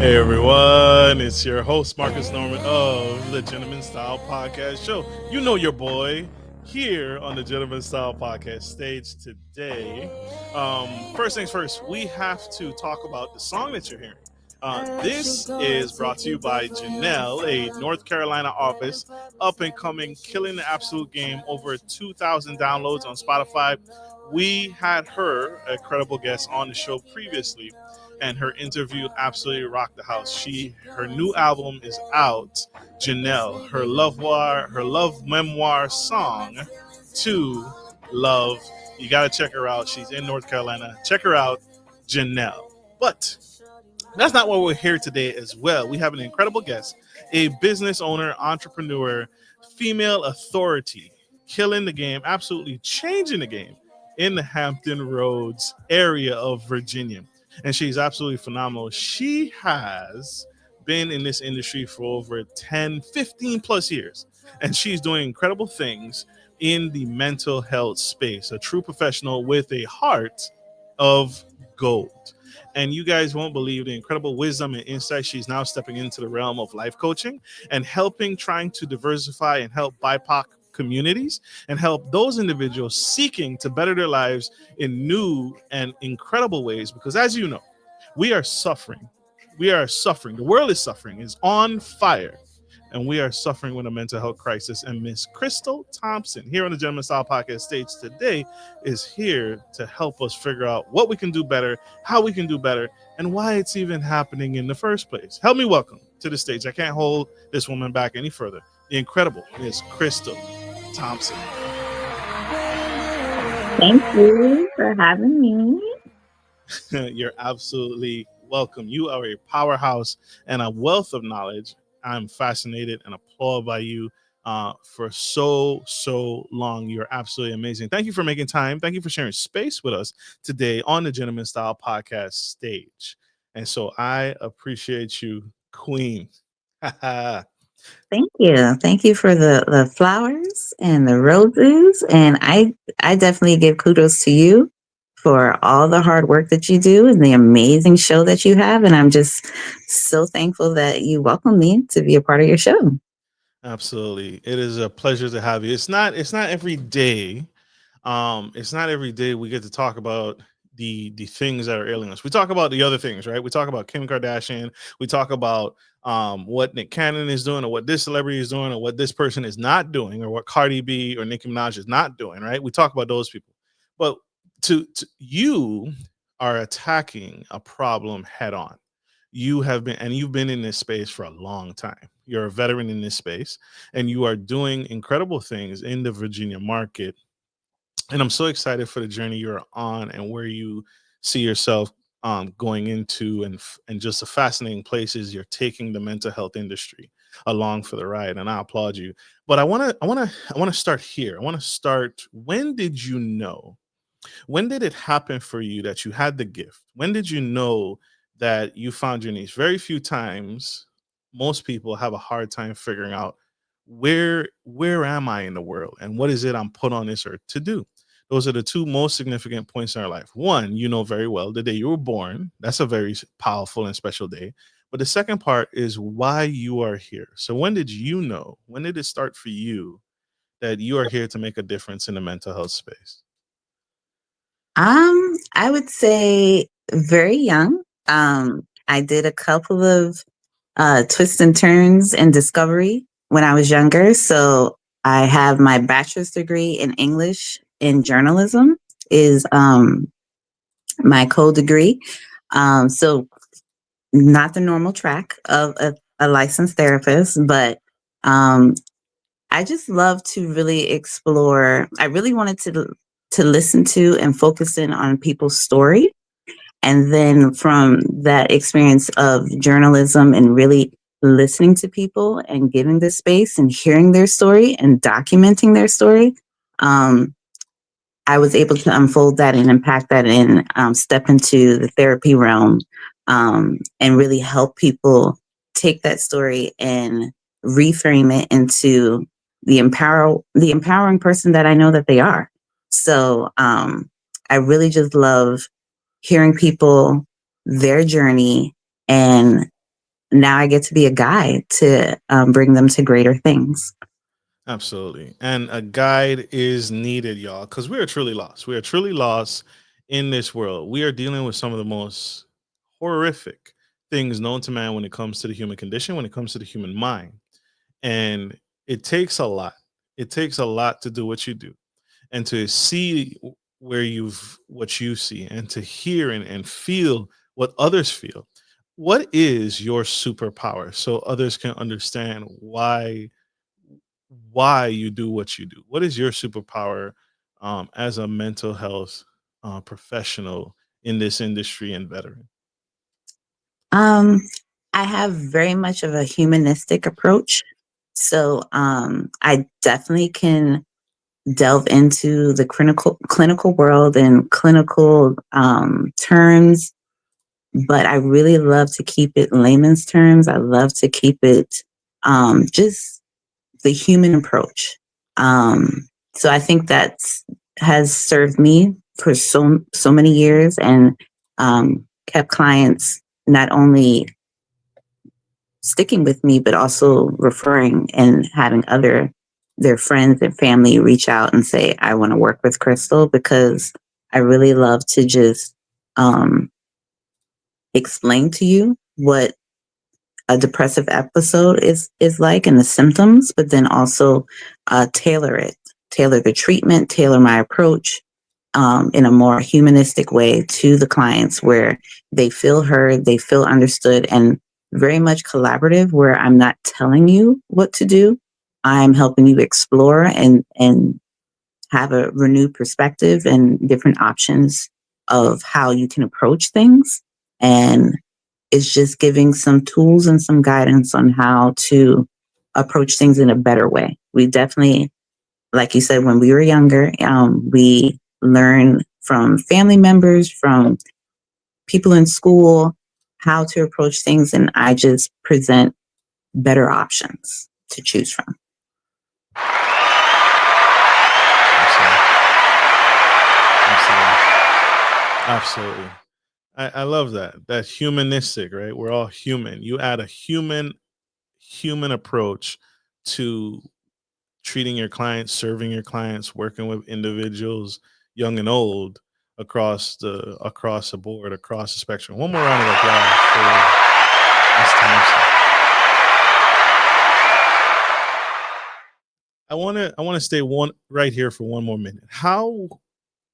Hey everyone, it's your host Marcus Norman of the Gentleman Style Podcast Show. You know your boy here on the Gentleman Style Podcast stage today. First things first, we have to talk about the song that you're hearing. This is brought to you by Janelle, a North Carolina artist, up and coming, killing the absolute game, over 2,000 downloads on Spotify. We had her, a credible guest, on the show previously, and her interview absolutely rocked the house. Her new album is out. Janelle, her love memoir song, To Love. You gotta check her out. She's in North Carolina. Check her out, Janelle. But that's not why we're here today as well. We have an incredible guest, a business owner, entrepreneur, female authority, killing the game, absolutely changing the game in the Hampton Roads area of Virginia. And she's absolutely phenomenal. She has been in this industry for over 10, 15 plus years. And she's doing incredible things in the mental health space, a true professional with a heart of gold. And you guys won't believe the incredible wisdom and insight. She's now stepping into the realm of life coaching and trying to diversify and help BIPOC communities and help those individuals seeking to better their lives in new and incredible ways. Because as you know, we are suffering. We are suffering. The world is suffering, is on fire. And we are suffering with a mental health crisis. And Miss Krystal Thompson, here on the Gentleman Style Podcast stage today, is here to help us figure out what we can do better, how we can do better, and why it's even happening in the first place. Help me welcome to the stage. I can't hold this woman back any further. The incredible Miss Krystal Thompson. Thank you for having me. You're absolutely welcome. You are a powerhouse and a wealth of knowledge. I'm fascinated and applaud by you for so long. You're absolutely amazing. Thank you for making time. Thank you for sharing space with us today on the Gentleman Style Podcast stage. And so I appreciate you, Queen. Thank you. Thank you for the flowers and the roses. And I definitely give kudos to you for all the hard work that you do and the amazing show that you have. And I'm just so thankful that you welcome me to be a part of your show. Absolutely. It is a pleasure to have you. It's not every day. It's not every day we get to talk about the things that are ailing us. We talk about the other things, right? We talk about Kim Kardashian. We talk about what Nick Cannon is doing, or what this celebrity is doing, or what this person is not doing, or what Cardi B or Nicki Minaj is not doing, right? We talk about those people. But to you are attacking a problem head on. You've been in this space for a long time. You're a veteran in this space, and you are doing incredible things in the Virginia market. And I'm so excited for the journey you're on and where you see yourself going into, and just the fascinating places you're taking the mental health industry along for the ride. And I applaud you. But I want to start here. I want to start. When did you know? When did it happen for you that you had the gift? When did you know that you found your niche? Very few times, most people have a hard time figuring out where am I in the world, and what is it I'm put on this earth to do. Those are the two most significant points in our life. One, you know very well, the day you were born. That's a very powerful and special day. But the second part is why you are here. So when did you know? When did it start for you that you are here to make a difference in the mental health space? I would say very young. I did a couple of twists and turns in discovery when I was younger. So I have my bachelor's degree in English in journalism is my co-degree. So not the normal track of a licensed therapist, but I just love to really explore. I really wanted to listen to and focus in on people's story. And then from that experience of journalism and really listening to people and giving the space and hearing their story and documenting their story, I was able to unfold that and impact that and step into the therapy realm and really help people take that story and reframe it into the empowering person that I know that they are. So I really just love hearing people, their journey, and now I get to be a guide to bring them to greater things. Absolutely. And a guide is needed, y'all, because we are truly lost. We are truly lost in this world. We are dealing with some of the most horrific things known to man when it comes to the human condition, when it comes to the human mind. And it takes a lot. It takes a lot to do what you do and to see what you see and to hear and feel what others feel. What is your superpower so others can understand why you do what you do? What is your superpower as a mental health professional in this industry and veteran? Um, I have very much of a humanistic approach. So I definitely can delve into the clinical world and clinical terms, but I really love to keep it layman's terms. I love to keep it just the human approach. So I think that has served me for so many years and kept clients not only sticking with me, but also referring and having their friends and family reach out and say, I want to work with Krystal because I really love to just um, explain to you what a depressive episode is like and the symptoms, but then also tailor the treatment, tailor my approach in a more humanistic way to the clients where they feel heard, they feel understood, and very much collaborative where I'm not telling you what to do. I'm helping you explore and have a renewed perspective and different options of how you can approach things. And it's just giving some tools and some guidance on how to approach things in a better way. We definitely, like you said, when we were younger, we learn from family members, from people in school, how to approach things, and I just present better options to choose from. Absolutely. Absolutely. Absolutely. I love that. That humanistic, right? We're all human. You add a human approach to treating your clients, serving your clients, working with individuals, young and old, across the board, across the spectrum. One more round of applause for Miss Thompson. I want to stay one right here for one more minute. How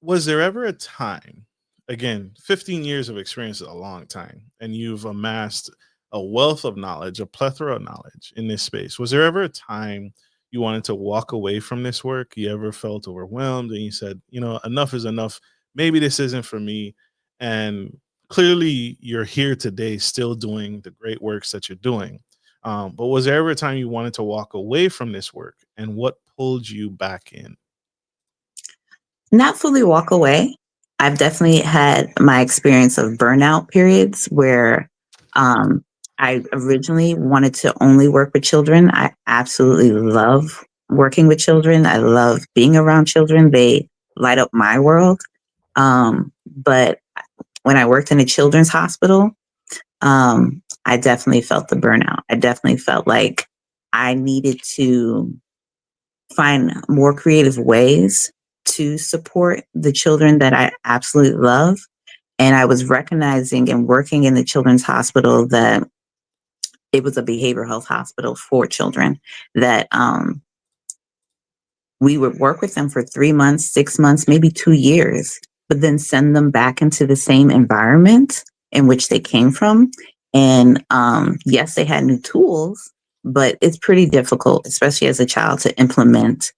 was there ever a time, again, 15 years of experience is a long time, and you've amassed a wealth of knowledge, a plethora of knowledge in this space. Was there ever a time you wanted to walk away from this work? You ever felt overwhelmed and you said, enough is enough. Maybe this isn't for me. And clearly you're here today still doing the great works that you're doing. But was there ever a time you wanted to walk away from this work and what pulled you back in? Not fully walk away. I've definitely had my experience of burnout periods where um, I originally wanted to only work with children. I absolutely love working with children. I love being around children. They light up my world. But when I worked in a children's hospital, I definitely felt the burnout. I definitely felt like I needed to find more creative ways to support the children that I absolutely love. And I was recognizing and working in the children's hospital that it was a behavioral health hospital for children, that we would work with them for 3 months, 6 months, maybe 2 years, but then send them back into the same environment in which they came from. And yes, they had new tools, but it's pretty difficult, especially as a child, to implement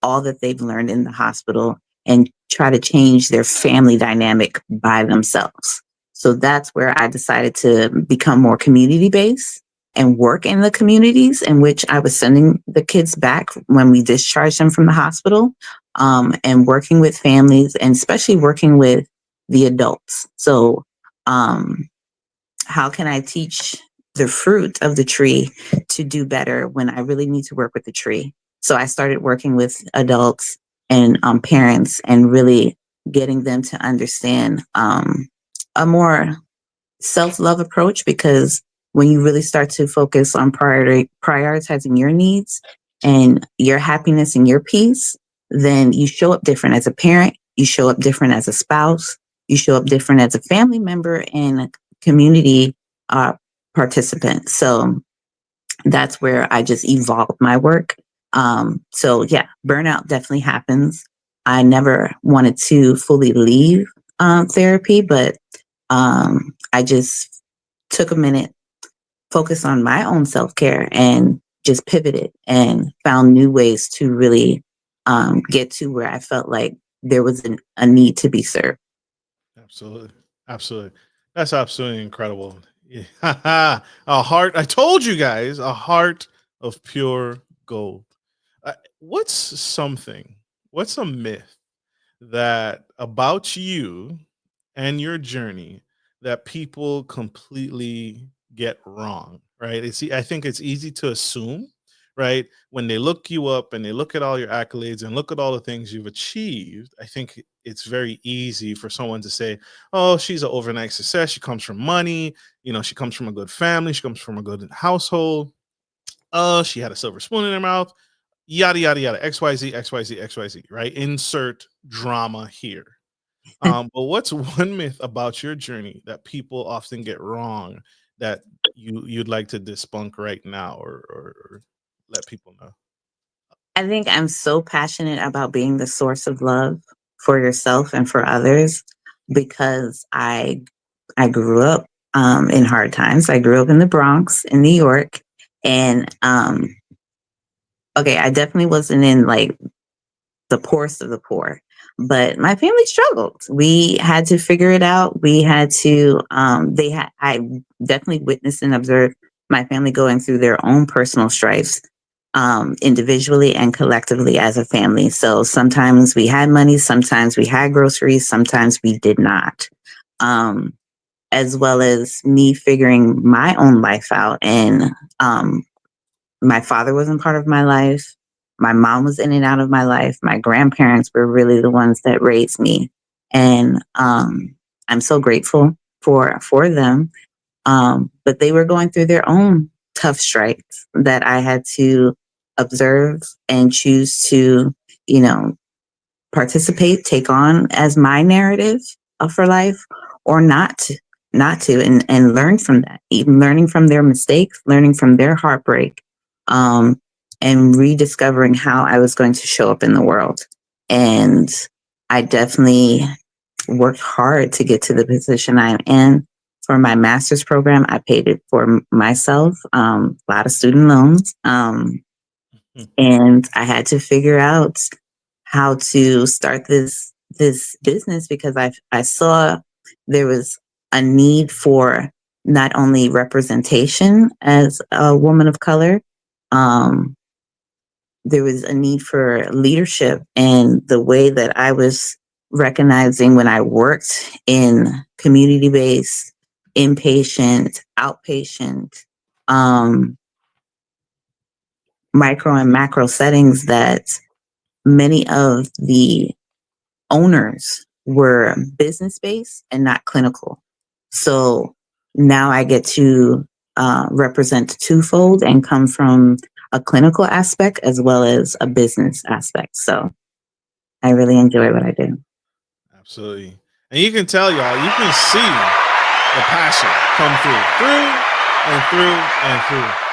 all that they've learned in the hospital and try to change their family dynamic by themselves. So that's where I decided to become more community based and work in the communities in which I was sending the kids back when we discharged them from the hospital, and working with families and especially working with the adults. So, how can I teach the fruit of the tree to do better when I really need to work with the tree? So I started working with adults and parents and really getting them to understand a more self love approach because when you really start to focus on prioritizing your needs and your happiness and your peace, then you show up different as a parent, you show up different as a spouse, you show up different as a family member and a community uh, participant. So that's where I just evolved my work. So yeah, burnout definitely happens. I never wanted to fully leave therapy, but I just took a minute, focused on my own self care, and just pivoted and found new ways to really get to where I felt like there was a need to be served. Absolutely. Absolutely. That's absolutely incredible. Yeah. A heart. I told you guys, a heart of pure gold. What's something, what's a myth that about you and your journey that people completely get wrong, right? I think it's easy to assume, right? When they look you up and they look at all your accolades and look at all the things you've achieved, I think it's very easy for someone to say, "Oh, she's an overnight success. She comes from money. She comes from a good family. She comes from a good household. Oh, she had a silver spoon in her mouth. Yada yada yada. XYZ, XYZ, XYZ." Right? Insert drama here. But what's one myth about your journey that people often get wrong that you'd like to debunk right now, or let people know? I think I'm so passionate about being the source of love for yourself and for others because I grew up in hard times. I grew up in the Bronx in New York, and okay, I definitely wasn't in like the poorest of the poor, but my family struggled. We had to figure it out. We had to. I definitely witnessed and observed my family going through their own personal strifes, individually and collectively as a family. So sometimes we had money, sometimes we had groceries, sometimes we did not. Um, as well as me figuring my own life out. And my father wasn't part of my life. My mom was in and out of my life. My grandparents were really the ones that raised me. And I'm so grateful for them. But they were going through their own tough strikes that I had to observe and choose to, you know, participate, take on as my narrative for life, or not to, and learn from that, even learning from their mistakes, learning from their heartbreak, um, and rediscovering how I was going to show up in the world. And I definitely worked hard to get to the position I'm in. For my master's program, I paid it for myself, a lot of student loans. And I had to figure out how to start this business because I saw there was a need for not only representation as a woman of color, um, there was a need for leadership, and the way that I was recognizing when I worked in community based, inpatient, outpatient, um, micro and macro settings that many of the owners were business based and not clinical. So now I get to represent twofold and come from a clinical aspect as well as a business aspect. So I really enjoy what I do. Absolutely. And you can tell, y'all, you can see the passion come through and through and through.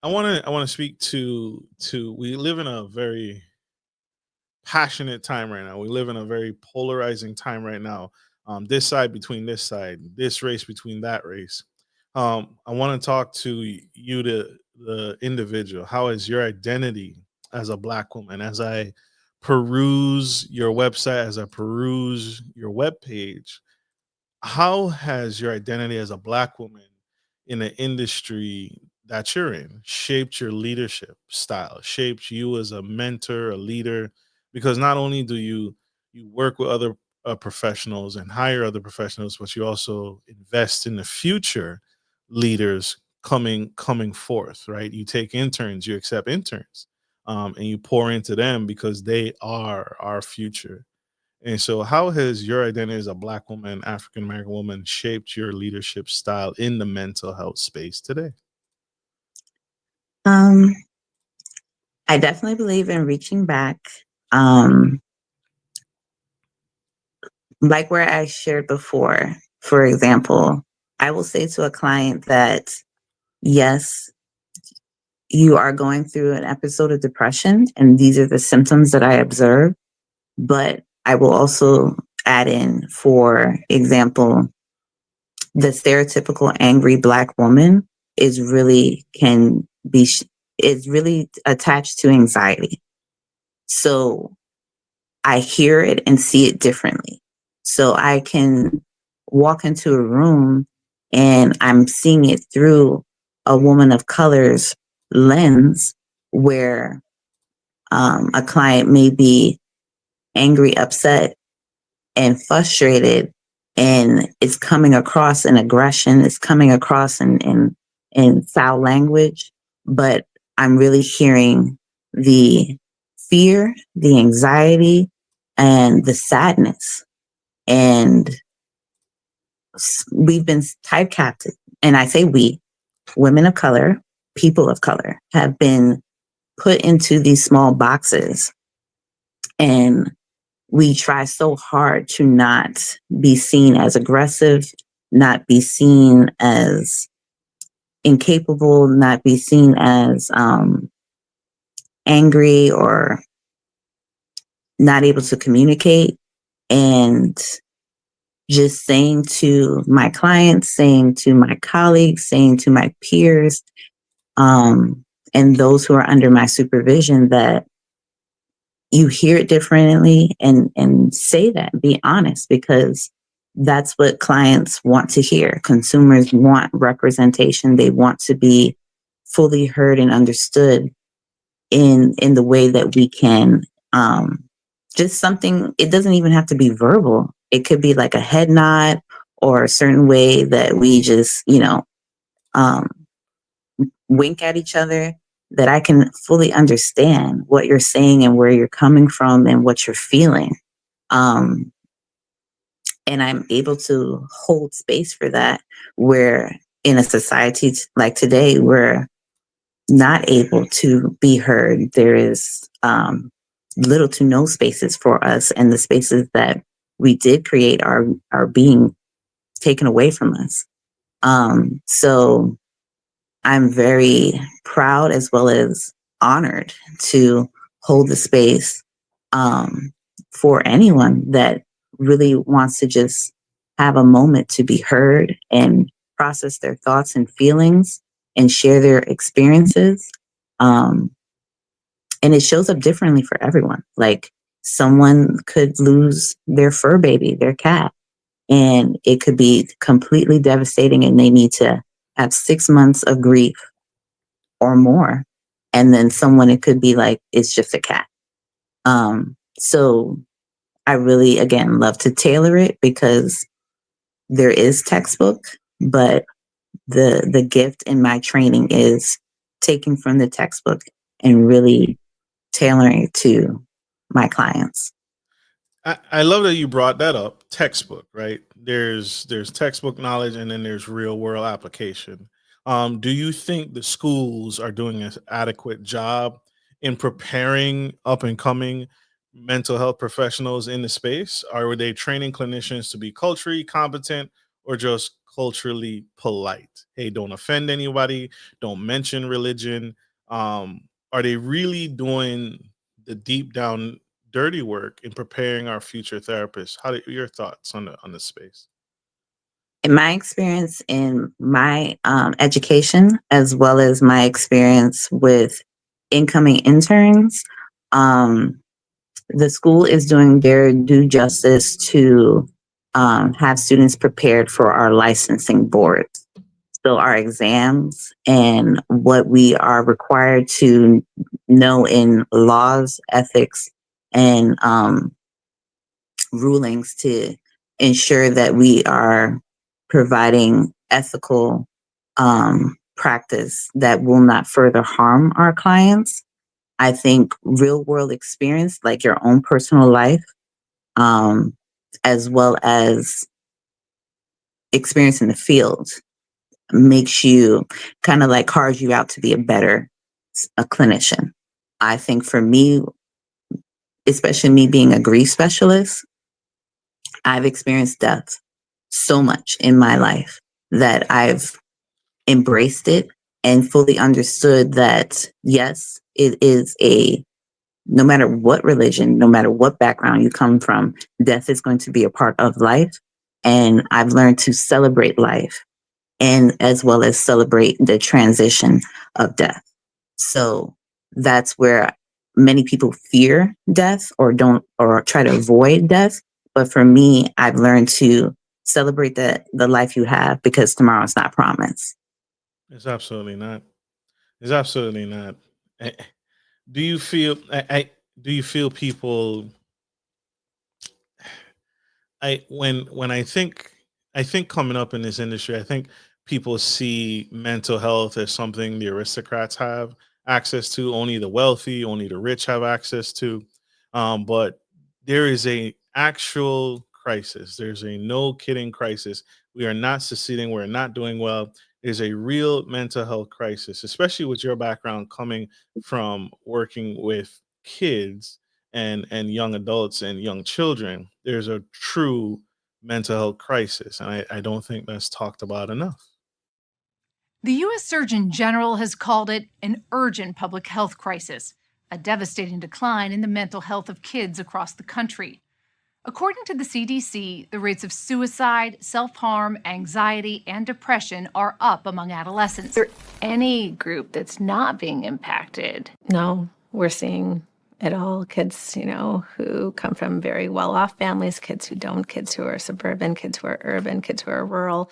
I want to speak to we live in a very passionate time right now. We live in a very polarizing time right now. This side between this side, this race between that race. I want to talk to you, the individual. How is your identity as a Black woman? As I peruse your website, as I peruse your web page, how has your identity as a Black woman in the industry that you're in shaped your leadership style, shaped you as a mentor, a leader? Because not only do you work with other professionals and hire other professionals, but you also invest in the future leaders coming forth, right? You take interns, you accept interns, and you pour into them because they are our future. And so, how has your identity as a Black woman, African American woman, shaped your leadership style in the mental health space today? Um, I definitely believe in reaching back. Um, like where I shared before, for example, I will say to a client that, yes, you are going through an episode of depression, and these are the symptoms that I observe. But I will also add in, for example, the stereotypical angry Black woman is really can be is really attached to anxiety. So I hear it and see it differently. So I can walk into a room and I'm seeing it through a woman of color's lens, where a client may be angry, upset, and frustrated, and it's coming across in aggression, it's coming across in foul language, but I'm really hearing the fear, the anxiety, and the sadness. And we've been typecasted, and I say we, women of color, people of color, have been put into these small boxes, and we try so hard to not be seen as aggressive, not be seen as incapable, not be seen as angry or not able to communicate. And just saying to my clients, saying to my colleagues, saying to my peers, and those who are under my supervision, that you hear it differently, and say that, be honest, because that's what clients want to hear. Consumers want representation. They want to be fully heard and understood in the way that we can, just something, it doesn't even have to be verbal. It could be like a head nod, or a certain way that we just, um, wink at each other, that I can fully understand what you're saying and where you're coming from and what you're feeling. Um, and I'm able to hold space for that, where in a society like today, we're not able to be heard. There is little to no spaces for us, and the spaces that we did create are being taken away from us. So I'm very proud, as well as honored, to hold the space, um, for anyone that really wants to just have a moment to be heard and process their thoughts and feelings and share their experiences. Um, and it shows up differently for everyone. Like, someone could lose their fur baby, their cat, and it could be completely devastating, and they need to have 6 months of grief or more. And then someone, it could be like, it's just a cat. So I really, again, love to tailor it, because there is textbook, but the gift in my training is taking from the textbook and really tailoring it to my clients. I love that you brought that up. Textbook, right? There's textbook knowledge, and then there's real world application. Do you think the schools are doing an adequate job in preparing up and coming mental health professionals in the space? Or were they training clinicians to be culturally competent, or just culturally polite? Hey, don't offend anybody, don't mention religion. Are they really doing the deep down dirty work in preparing our future therapists? How do your thoughts on the space? In my experience, in my education, as well as my experience with incoming interns, um, the school is doing their due justice to have students prepared for our licensing board. So our exams and what we are required to know in laws, ethics, and rulings, to ensure that we are providing ethical practice that will not further harm our clients. I think real world experience, like your own personal life, um, as well as experience in the field makes you kind of like carves you out to be a clinician. I think for me, especially me being a grief specialist, I've experienced death so much in my life that I've embraced it and fully understood that, yes, it is no matter what religion, no matter what background you come from, death is going to be a part of life. And I've learned to celebrate life and as well as celebrate the transition of death. So that's where many people fear death or don't or try to avoid death. But for me, I've learned to celebrate the life you have because tomorrow's not promised. It's absolutely not. It's absolutely not. Eh, Do you feel? Do you feel people? When I think coming up in this industry, I think people see mental health as something the aristocrats have access to, only the wealthy, only the rich have access to. But there is a actual crisis. There's a no kidding crisis. We are not succeeding. We're not doing well. There's a real mental health crisis, especially with your background coming from working with kids and young adults and young children. There's a true mental health crisis, and I don't think that's talked about enough. The U.S. Surgeon General has called it an urgent public health crisis, a devastating decline in the mental health of kids across the country. According to the CDC, the rates of suicide, self-harm, anxiety, and depression are up among adolescents. Is there any group that's not being impacted? No, we're seeing it all. Kids, who come from very well-off families, kids who don't, kids who are suburban, kids who are urban, kids who are rural.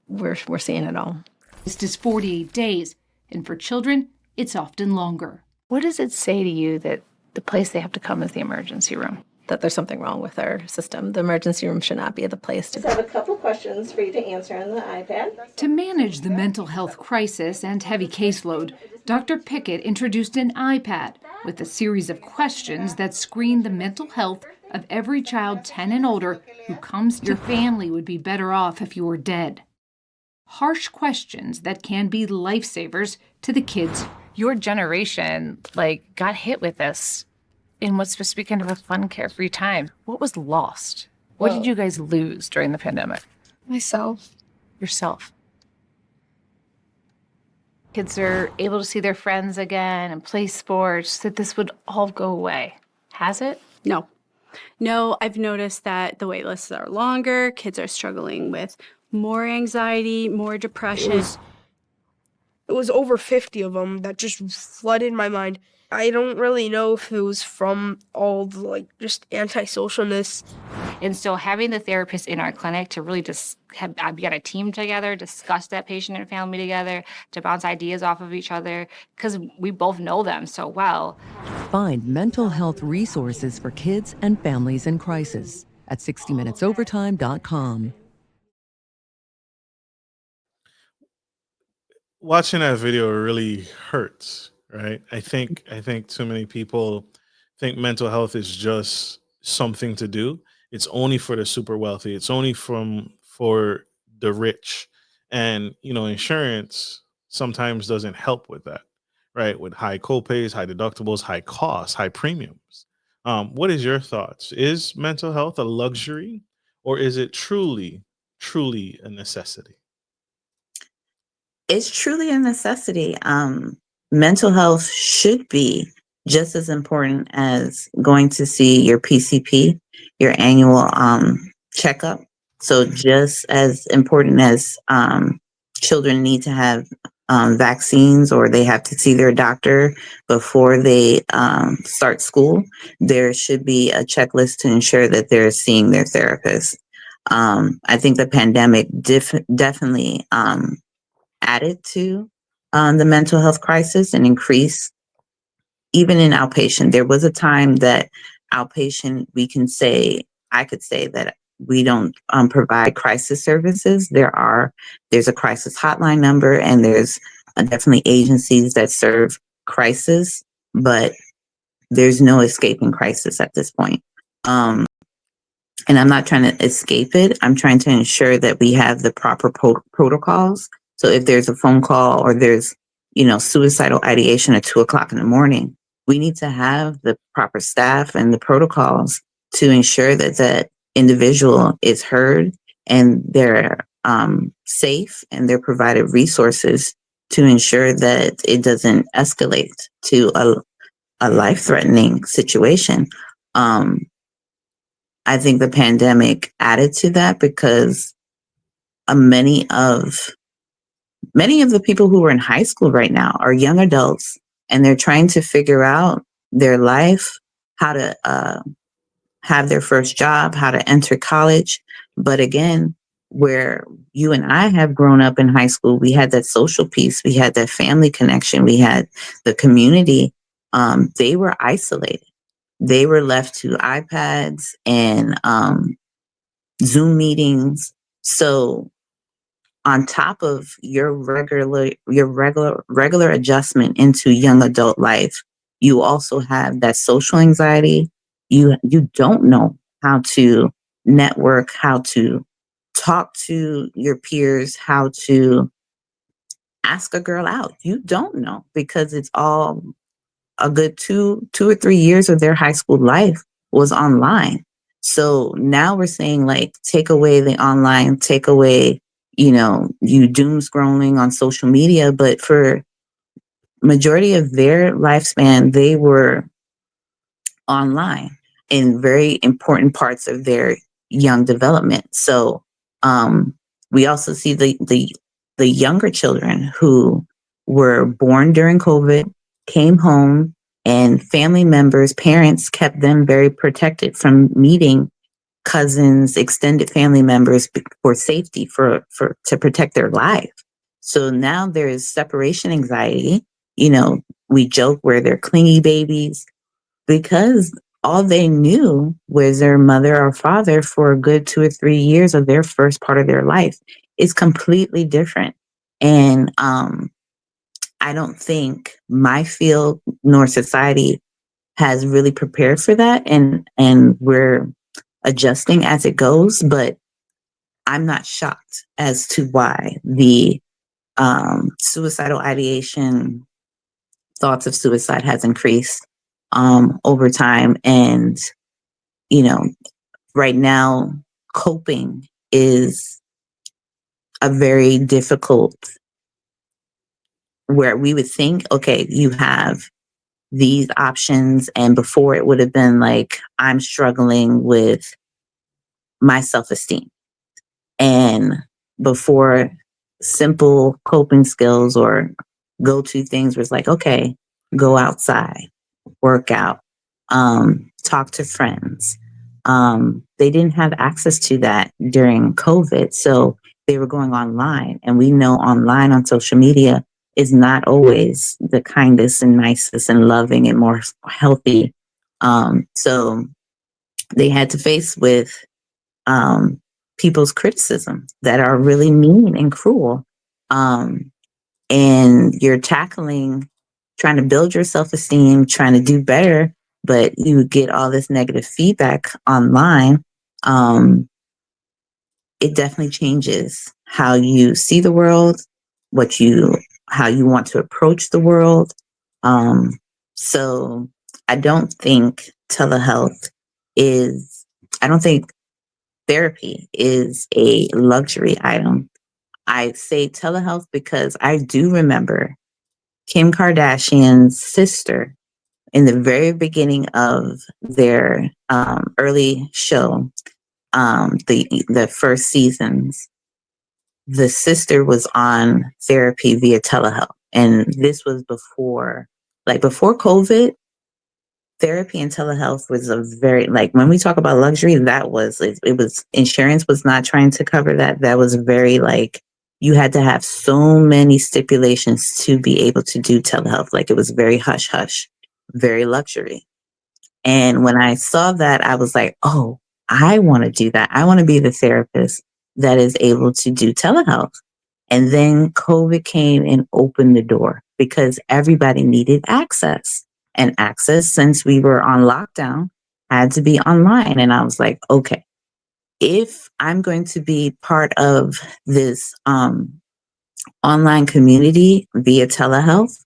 We're seeing it all. This is 48 days, and for children, it's often longer. What does it say to you that the place they have to come is the emergency room? That there's something wrong with our system. The emergency room should not be the place to I have a couple questions for you to answer on the iPad. To manage the mental health crisis and heavy caseload, Dr. Pickett introduced an iPad with a series of questions that screen the mental health of every child 10 and older who comes to your family would be better off if you were dead. Harsh questions that can be lifesavers to the kids. Your generation, got hit with this in what's supposed to be kind of a fun, carefree time. What was lost? What did you guys lose during the pandemic? Myself. Yourself. Kids are able to see their friends again and play sports, that this would all go away. Has it? No. No, I've noticed that the wait lists are longer. Kids are struggling with more anxiety, more depression. It was over 50 of them that just flooded my mind. I don't really know if it was from all the just antisocialness. And so having the therapist in our clinic to really just get a team together, discuss that patient and family together, to bounce ideas off of each other, because we both know them so well. Find mental health resources for kids and families in crisis at 60minutesovertime.com. Watching that video really hurts, right? I think too many people think mental health is just something to do. It's only for the super wealthy. It's only for the rich. And insurance sometimes doesn't help with that, right? With high copays, high deductibles, high costs, high premiums. What is your thoughts? Is mental health a luxury, or is it truly a necessity? It's truly a necessity. Mental health should be just as important as going to see your PCP, your annual checkup. So just as important as children need to have vaccines or they have to see their doctor before they start school, there should be a checklist to ensure that they're seeing their therapist. I think the pandemic definitely added to the mental health crisis and increased even in outpatient. There was a time that outpatient, I could say that we don't provide crisis services. There's a crisis hotline number, and there's definitely agencies that serve crisis, but there's no escaping crisis at this point. and I'm not trying to escape it. I'm trying to ensure that we have the proper protocols. So if there's a phone call or there's, suicidal ideation at 2 o'clock in the morning, we need to have the proper staff and the protocols to ensure that that individual is heard and they're safe and they're provided resources to ensure that it doesn't escalate to a life-threatening situation. I think the pandemic added to that because many of the people who are in high school right now are young adults, and they're trying to figure out their life, how to have their first job, how to enter college. But again, where you and I have grown up in high school, we had that social piece, we had that family connection, we had the community. They were isolated. They were left to iPads and Zoom meetings. So on top of your regular adjustment into young adult life, you also have that social anxiety. You don't know how to network, how to talk to your peers, how to ask a girl out. You don't know because it's all a good 2 or 3 years of their high school life was online. So now we're saying, like, take away the online, take away, you doom scrolling on social media. But for majority of their lifespan, they were online in very important parts of their young development. So we also see the younger children who were born during COVID, came home, and family members, parents kept them very protected from meeting cousins, extended family members for safety, to protect their life. So now there is separation anxiety. We joke where they're clingy babies because all they knew was their mother or father for a good 2 or 3 years of their first part of their life. It's completely different. And I don't think my field nor society has really prepared for that. And we're adjusting as it goes, but I'm not shocked as to why the suicidal ideation, thoughts of suicide has increased over time. And, right now, coping is a very difficult, where we would think, okay, you have these options. And before it would have been like, I'm struggling with my self-esteem. And before, simple coping skills or go-to things was like, okay, go outside, work out, talk to friends. They didn't have access to that during COVID. So they were going online. And we know online on social media is not always the kindest and nicest and loving and more healthy. So they had to face with people's criticism that are really mean and cruel. And you're trying to build your self-esteem, trying to do better, but you get all this negative feedback online. It definitely changes how you see the world, how you want to approach the world. So I don't think I don't think therapy is a luxury item. I say telehealth because I do remember Kim Kardashian's sister in the very beginning of their early show, the first seasons. The sister was on therapy via telehealth, and this was before COVID. Therapy and telehealth was a very, like, when we talk about luxury, it was, insurance was not trying to cover that. That was very, like, you had to have so many stipulations to be able to do telehealth. Like, it was very hush hush, very luxury. And when I saw that, I was like, oh, I want to do that. I want to be the therapist that is able to do telehealth. And then COVID came and opened the door because everybody needed access. And access, since we were on lockdown, had to be online. And I was like, okay, if I'm going to be part of this online community via telehealth,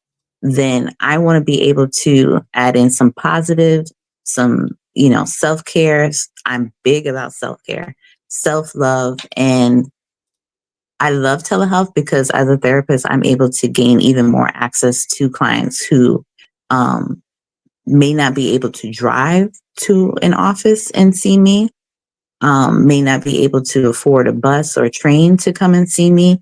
then I want to be able to add in some positive, some, self-care. I'm big about self-care, self-love, and I love telehealth because as a therapist, I'm able to gain even more access to clients who um, may not be able to drive to an office and see me, may not be able to afford a bus or train to come and see me.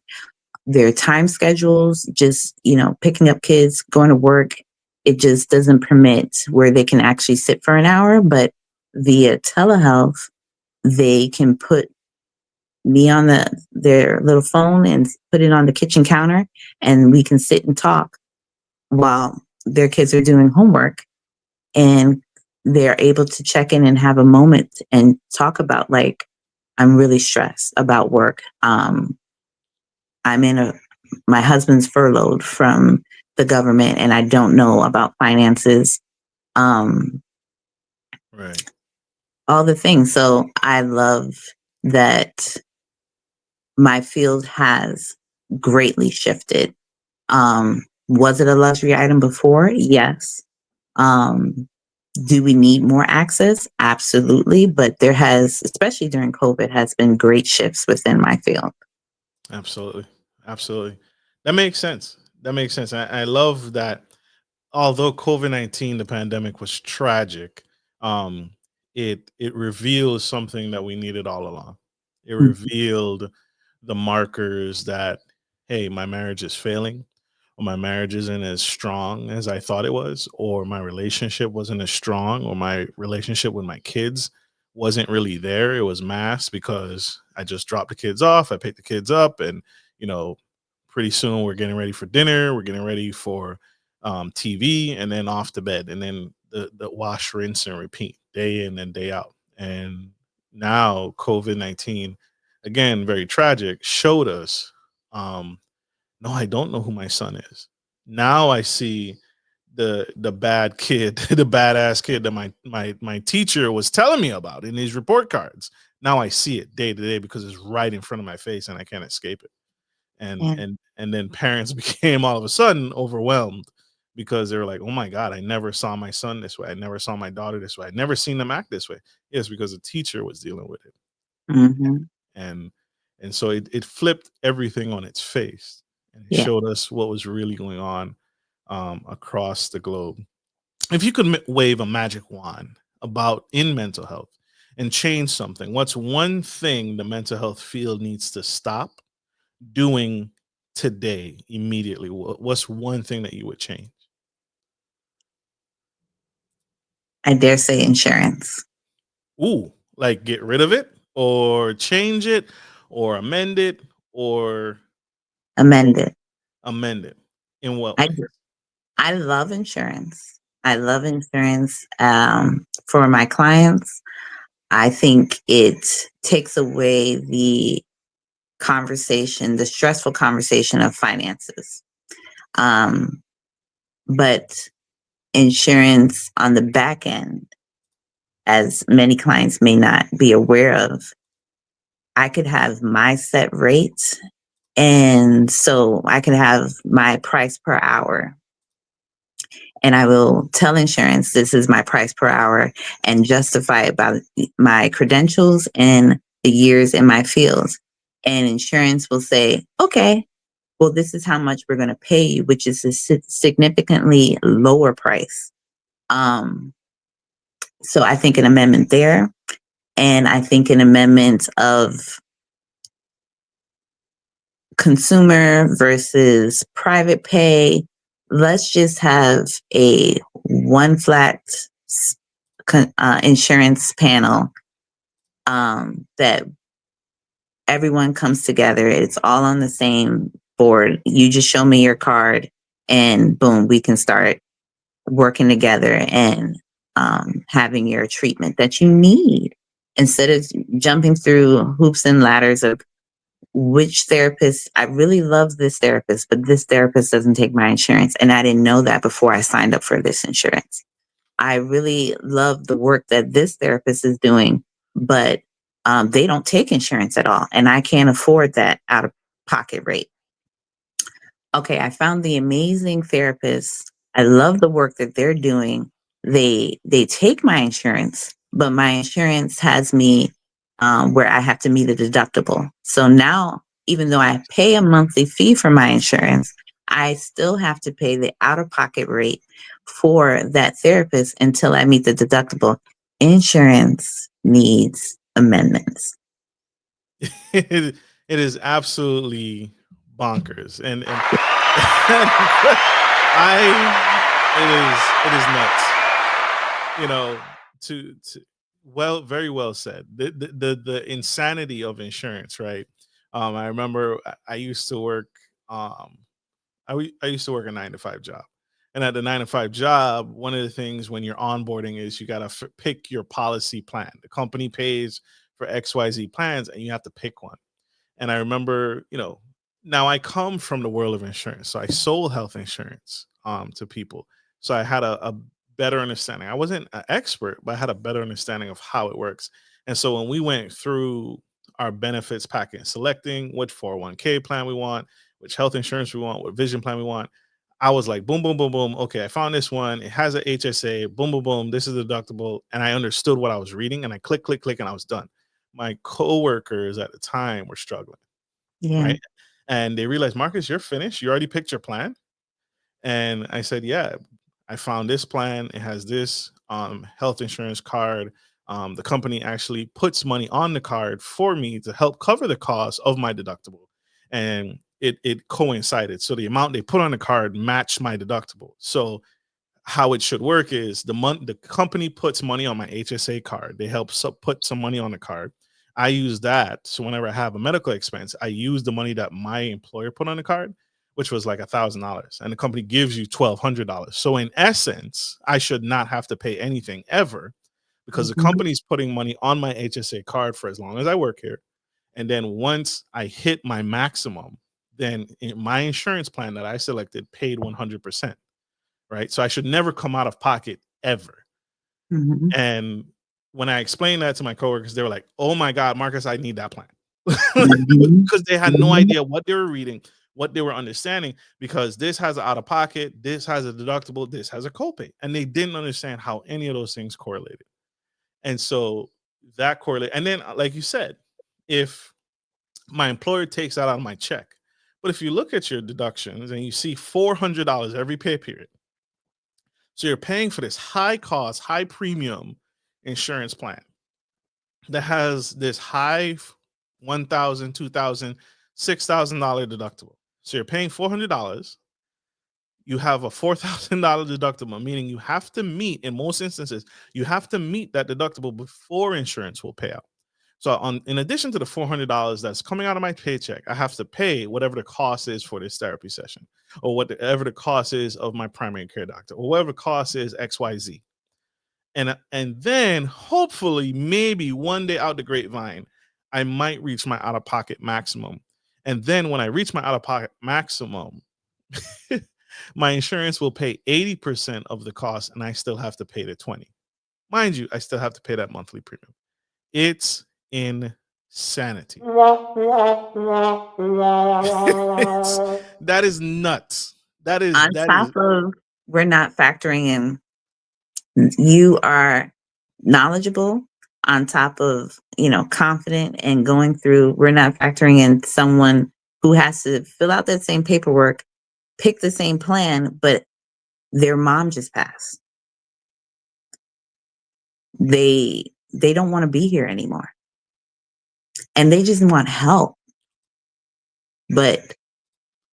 Their time schedules, just, picking up kids, going to work, it just doesn't permit where they can actually sit for an hour. But via telehealth, they can put me on their little phone and put it on the kitchen counter, and we can sit and talk while their kids are doing homework, and they're able to check in and have a moment and talk about, like, I'm really stressed about work. I'm in my husband's furloughed from the government and I don't know about finances, Right. all the things. So I love that my field has greatly shifted. Was it a luxury item before? Yes. Do we need more access? Absolutely. But there has, especially during COVID, has been great shifts within my field. Absolutely. Absolutely. That makes sense. That makes sense. I love that although COVID-19, the pandemic was tragic, um, it reveals something that we needed all along. It Mm. revealed the markers that, hey, my marriage is failing, or my marriage isn't as strong as I thought it was, or my relationship wasn't as strong, or my relationship with my kids wasn't really there. It was masked because I just dropped the kids off, I picked the kids up, and you know, pretty soon we're getting ready for dinner, we're getting ready for TV, and then off to bed, and then the wash, rinse, and repeat day in and day out. And now COVID-19, again, very tragic, showed us, no, I don't know who my son is. Now I see the bad kid, the badass kid that my teacher was telling me about in these report cards. Now I see it day to day because it's right in front of my face and I can't escape it. And Yeah. and then parents became all of a sudden overwhelmed because they were like, "Oh my God, I never saw my son this way. I never saw my daughter this way. I'd never seen them act this way." Yes, because the teacher was dealing with it. Hmm. And so it flipped everything on its face and it Yeah. showed us what was really going on across the globe. If you could wave a magic wand about in mental health and change something, what's one thing the mental health field needs to stop doing today immediately? What's one thing that you would change? I dare say insurance. Ooh, like get rid of it or change it or amend it or Amended. amend it. In what I way? I love insurance. I love insurance for my clients. I think it takes away the conversation, the stressful conversation of finances. Um, but insurance on the back end, as many clients may not be aware of, I could have my set rates. And so I could have my price per hour, and I will tell insurance this is my price per hour and justify it by my credentials and the years in my fields. And insurance will say, okay, well, this is how much we're going to pay you, which is a significantly lower price. Um, so I think an amendment there. And I think an amendment of consumer versus private pay. Let's just have a one flat insurance panel that everyone comes together. It's all on the same board. You just show me your card, and boom, we can start working together and having your treatment that you need instead of jumping through hoops and ladders of which therapist. I really love this therapist, but this therapist doesn't take my insurance. And I didn't know that before I signed up for this insurance. I really love the work that this therapist is doing, but they don't take insurance at all, and I can't afford that out of pocket rate. Okay, I found the amazing therapist. I love the work that they're doing. They take my insurance, but my insurance has me where I have to meet a deductible. So now, even though I pay a monthly fee for my insurance, I still have to pay the out of pocket rate for that therapist until I meet the deductible. Insurance needs amendments. it is absolutely bonkers, and it is nuts. You know, to well, very well said. The insanity of insurance, right? I remember I used to work. I used to work a 9 to 5 job. And at the 9 to 5 job, one of the things when you're onboarding is you got to pick your policy plan. The company pays for XYZ plans and you have to pick one. And I remember, now I come from the world of insurance. So I sold health insurance to people. So I had a better understanding. I wasn't an expert, but I had a better understanding of how it works. And so when we went through our benefits packet, selecting which 401k plan we want, which health insurance we want, what vision plan we want, I was like, boom, boom, boom, boom. Okay, I found this one. It has a HSA. Boom, boom, boom. This is the deductible. And I understood what I was reading and I click, click, click, and I was done. My coworkers at the time were struggling, Yeah. right? And they realized, Marcus, you're finished. You already picked your plan. And I said, yeah, I found this plan. It has this health insurance card. The company actually puts money on the card for me to help cover the cost of my deductible. And it coincided. So the amount they put on the card matched my deductible. So how it should work is the company puts money on my HSA card. They help put some money on the card. I use that. So whenever I have a medical expense, I use the money that my employer put on the card, which was like $1,000, and the company gives you $1,200. So in essence, I should not have to pay anything ever because the Mhm. company's putting money on my HSA card for as long as I work here. And then once I hit my maximum, then my insurance plan that I selected paid 100%. Right. So I should never come out of pocket ever. Mhm. And when I explained that to my coworkers, they were like, oh my God, Marcus, I need that plan. Mhm. Because they had no Mhm. idea what they were reading, what they were understanding, because this has an out of pocket, this has a deductible, this has a copay. And they didn't understand how any of those things correlated. And so that correlate. And then, like you said, if my employer takes that out of my check, but if you look at your deductions and you see $400 every pay period, so you're paying for this high cost, high premium insurance plan that has this high 1,000, 2,000, $6,000 deductible. So you're paying $400. You have a $4,000 deductible, meaning you have to meet, in most instances, you have to meet that deductible before insurance will pay out. So in addition to the $400 that's coming out of my paycheck, I have to pay whatever the cost is for this therapy session, or whatever the cost is of my primary care doctor, or whatever the cost is XYZ. And then hopefully maybe one day out the grapevine, I might reach my out of pocket maximum. And then when I reach my out of pocket maximum, my insurance will pay 80% of the cost and I still have to pay the 20. Mind you, I still have to pay that monthly premium. It's insanity. That is nuts. On That top is of, we're not factoring in, you are knowledgeable, on top of, confident and going through, we're not factoring in someone who has to fill out that same paperwork, pick the same plan, but their mom just passed. They don't want to be here anymore. And they just want help. But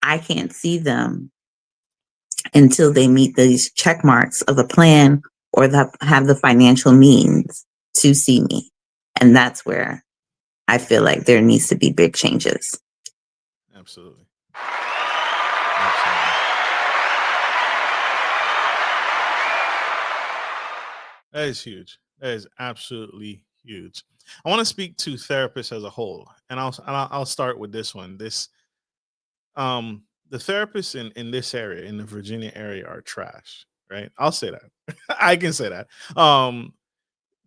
I can't see them until they meet these check marks of a plan or have the financial means to see me. And that's where I feel like there needs to be big changes. absolutely. Absolutely. That is huge. That is absolutely huge. I want to speak to therapists as a whole, and I'll start with this one. The therapists in this area, in the Virginia area, are trash. Right? I'll say that. I can say that.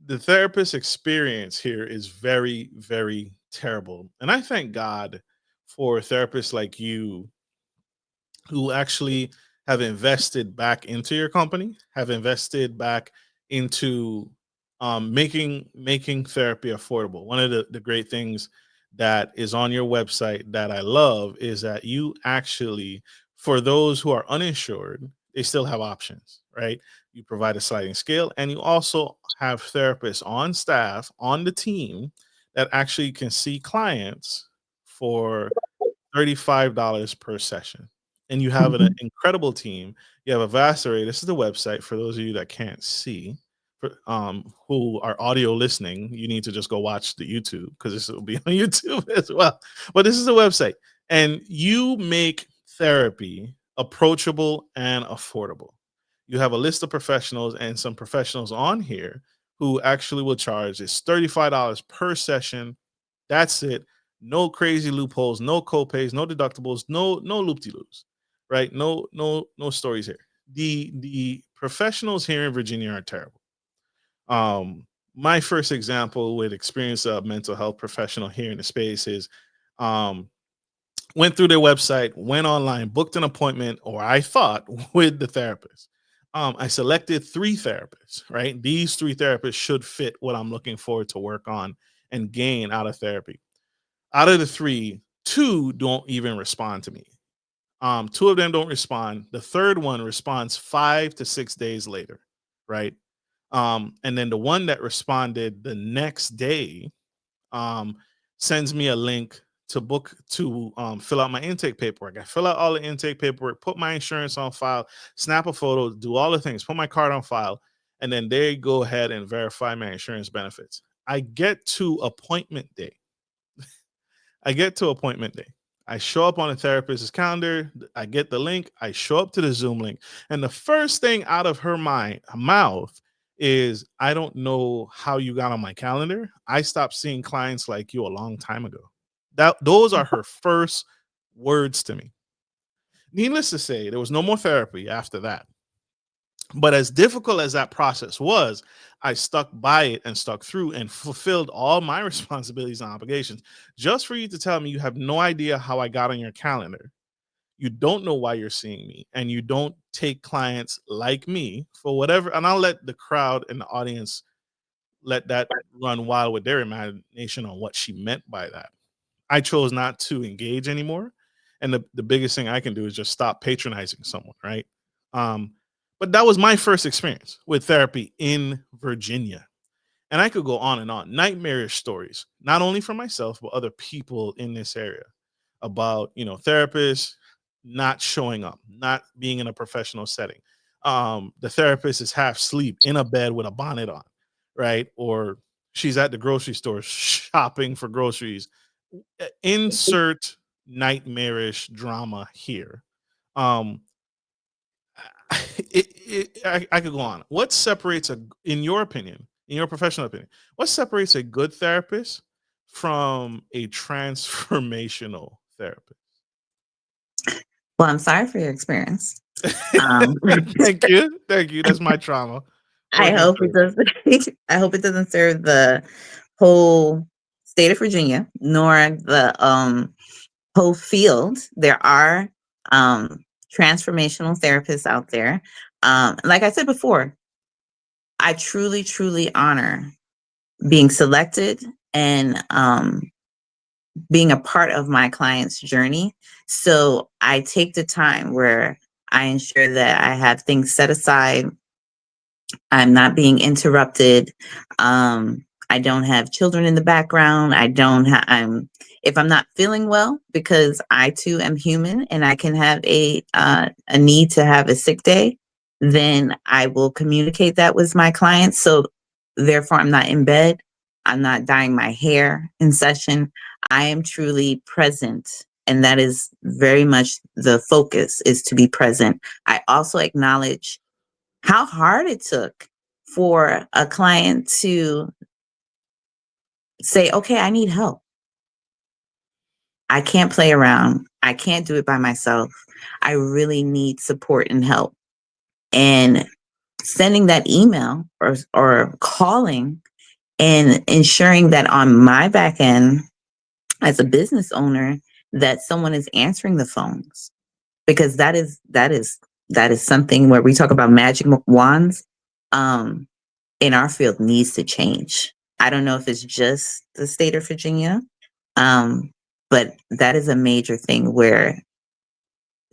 the therapist experience here is very, very terrible. And I thank God for therapists like you who actually have invested back into your company, have invested back into making therapy affordable. One of the great things that is on your website that I love is that you actually, for those who are uninsured, they still have options, right? You provide a sliding scale, and you also have therapists on staff on the team that actually can see clients for $35 per session. And you have an Mhm. incredible team. You have a vast array. This is the website for those of you that can't see. For who are audio listening, you need to just go watch the YouTube because this will be on YouTube as well. But this is the website, and you make therapy approachable and affordable. You have a list of professionals and some professionals on here who actually will charge is $35 per session. That's it. No crazy loopholes, no copays, no deductibles, no loop-de-loops, right? No stories here. The professionals here in Virginia are terrible. My first example with experience of mental health professional here in the space is um went through their website, went online, booked an appointment, or I thought with the therapist. I selected 3 therapists, right? These 3 therapists should fit what I'm looking forward to work on and gain out of therapy. Out of the 3, 2 don't even respond to me. 2 of them don't respond. The third one responds 5 to 6 days later, right? And then the one that responded the next day um, sends me a link to book to fill out my intake paperwork. I fill out all the intake paperwork, put my insurance on file, snap a photo, do all the things, put my card on file, and then they go ahead and verify my insurance benefits. I get to appointment day. I get to appointment day. I show up on a therapist's calendar. I get the link. I show up to the Zoom link. And the first thing out of her mouth is, I don't know how you got on my calendar. I stopped seeing clients like you a long time ago. Those are her first words to me. Needless to say, there was no more therapy after that. But as difficult as that process was, I stuck by it and stuck through and fulfilled all my responsibilities and obligations. Just for you to tell me you have no idea how I got on your calendar, you don't know why you're seeing me, and you don't take clients like me for whatever. And I'll let the crowd and the audience let that run wild with their imagination on what she meant by that. I chose not to engage anymore. And the biggest thing I can do is just stop patronizing someone, right? Um, but that was my first experience with therapy in Virginia. And I could go on and on. Nightmarish stories, not only for myself, but other people in this area about, therapists not showing up, not being in a professional setting. The therapist is half asleep in a bed with a bonnet on, right? Or she's at the grocery store shopping for groceries. Insert nightmarish drama here. Um, I could go on. What separates in your opinion, in your professional opinion, what separates a good therapist from a transformational therapist? Well, I'm sorry for your experience. Um, Thank you, thank you. That's my trauma. I Working hope it through it. doesn't. I hope it doesn't serve the whole state of Virginia, nor the whole field. There are transformational therapists out there. Like I said before, I truly, truly honor being selected and being a part of my client's journey. So I take the time where I ensure that I have things set aside. I'm not being interrupted. I don't have children in the background. I don't have, if I'm not feeling well, because I too am human and I can have a need to have a sick day, then I will communicate that with my clients. So therefore I'm not in bed. I'm not dyeing my hair in session. I am truly present. And that is very much the focus, is to be present. I also acknowledge how hard it took for a client to say, okay, I need help. I can't play around. I can't do it by myself. I really need support and help. And sending that email or calling and ensuring that on my back end as a business owner, that someone is answering the phones, because that is something where we talk about magic wands. In our field needs to change. I don't know if it's just the state of Virginia, but that is a major thing where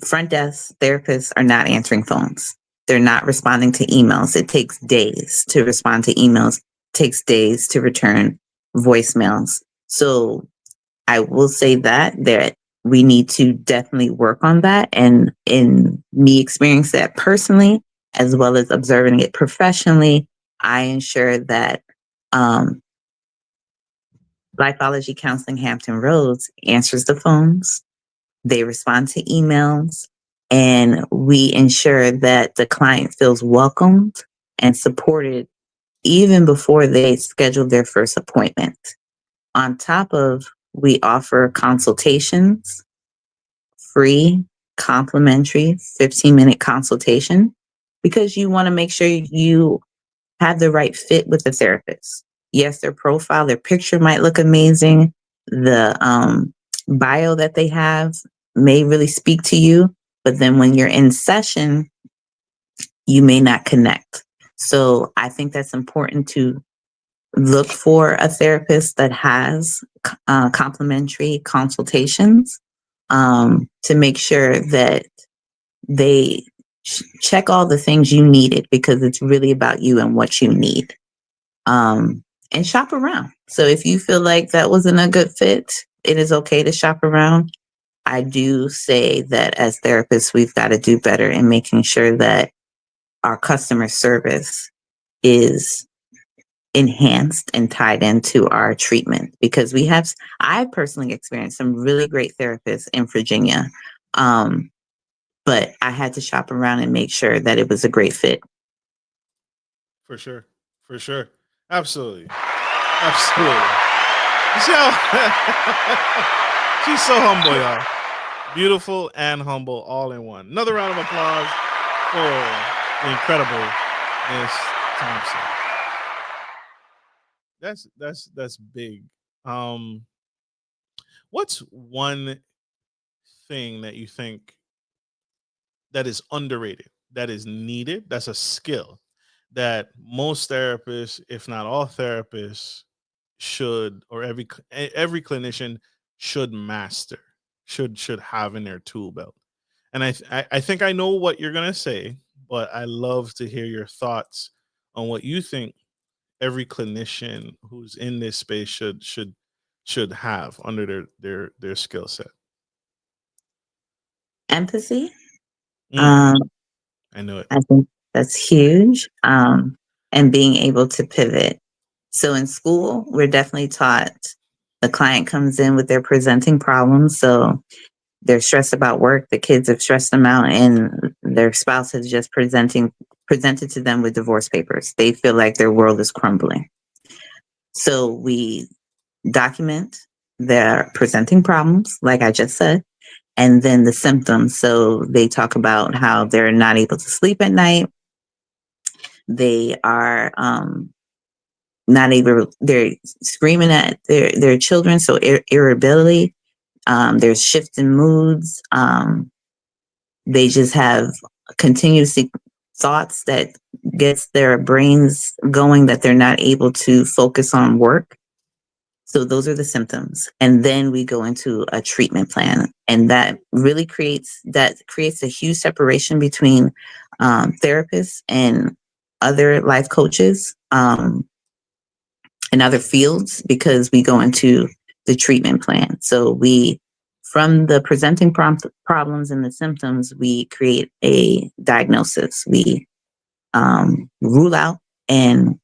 front desk therapists are not answering phones. They're not responding to emails. It takes days to respond to emails, takes days to return voicemails. So I will say that we need to definitely work on that. And in me experience that personally, as well as observing it professionally, I ensure that Lifeologie Counseling Hampton Roads answers the phones. They respond to emails, and we ensure that the client feels welcomed and supported even before they schedule their first appointment. On top of, we offer consultations, free, complimentary 15-minute consultation, because you want to make sure you have the right fit with the therapist. Yes, their profile, their picture might look amazing. The bio that they have may really speak to you, but then when you're in session, you may not connect. So I think that's important to look for a therapist that has complimentary consultations, to make sure that they check all the things you needed, because it's really about you and what you need. And shop around. So if you feel like that wasn't a good fit, it is okay to shop around. I do say that as therapists, we've got to do better in making sure that our customer service is enhanced and tied into our treatment, because I personally experienced some really great therapists in Virginia. But I had to shop around and make sure that it was a great fit. For sure. For sure. Absolutely. Absolutely. You see how she's so humble, y'all. Beautiful and humble all in one. Another round of applause for the incredible Miss Thompson. That's big. What's one thing that you think that is underrated, that is needed, that's a skill that most therapists, if not all therapists, should, or every clinician should master, should have in their tool belt? And I think I know what you're gonna say, but I love to hear your thoughts on what you think every clinician who's in this space should have under their skill set. Empathy. I know it. I think that's huge. And being able to pivot. So in school, we're definitely taught the client comes in with their presenting problems. So they're stressed about work. The kids have stressed them out, and their spouse has just presented to them with divorce papers. They feel like their world is crumbling. So we document their presenting problems, like I just said, and then the symptoms. So they talk about how they're not able to sleep at night. They are not able, they're screaming at their children. So irritability, there's shifts in moods. They just have continuous thoughts that gets their brains going, that they're not able to focus on work. So those are the symptoms. And then we go into a treatment plan. And that really creates a huge separation between therapists and other life coaches, in other fields, because we go into the treatment plan. So from the presenting problems and the symptoms, we create a diagnosis. We rule out and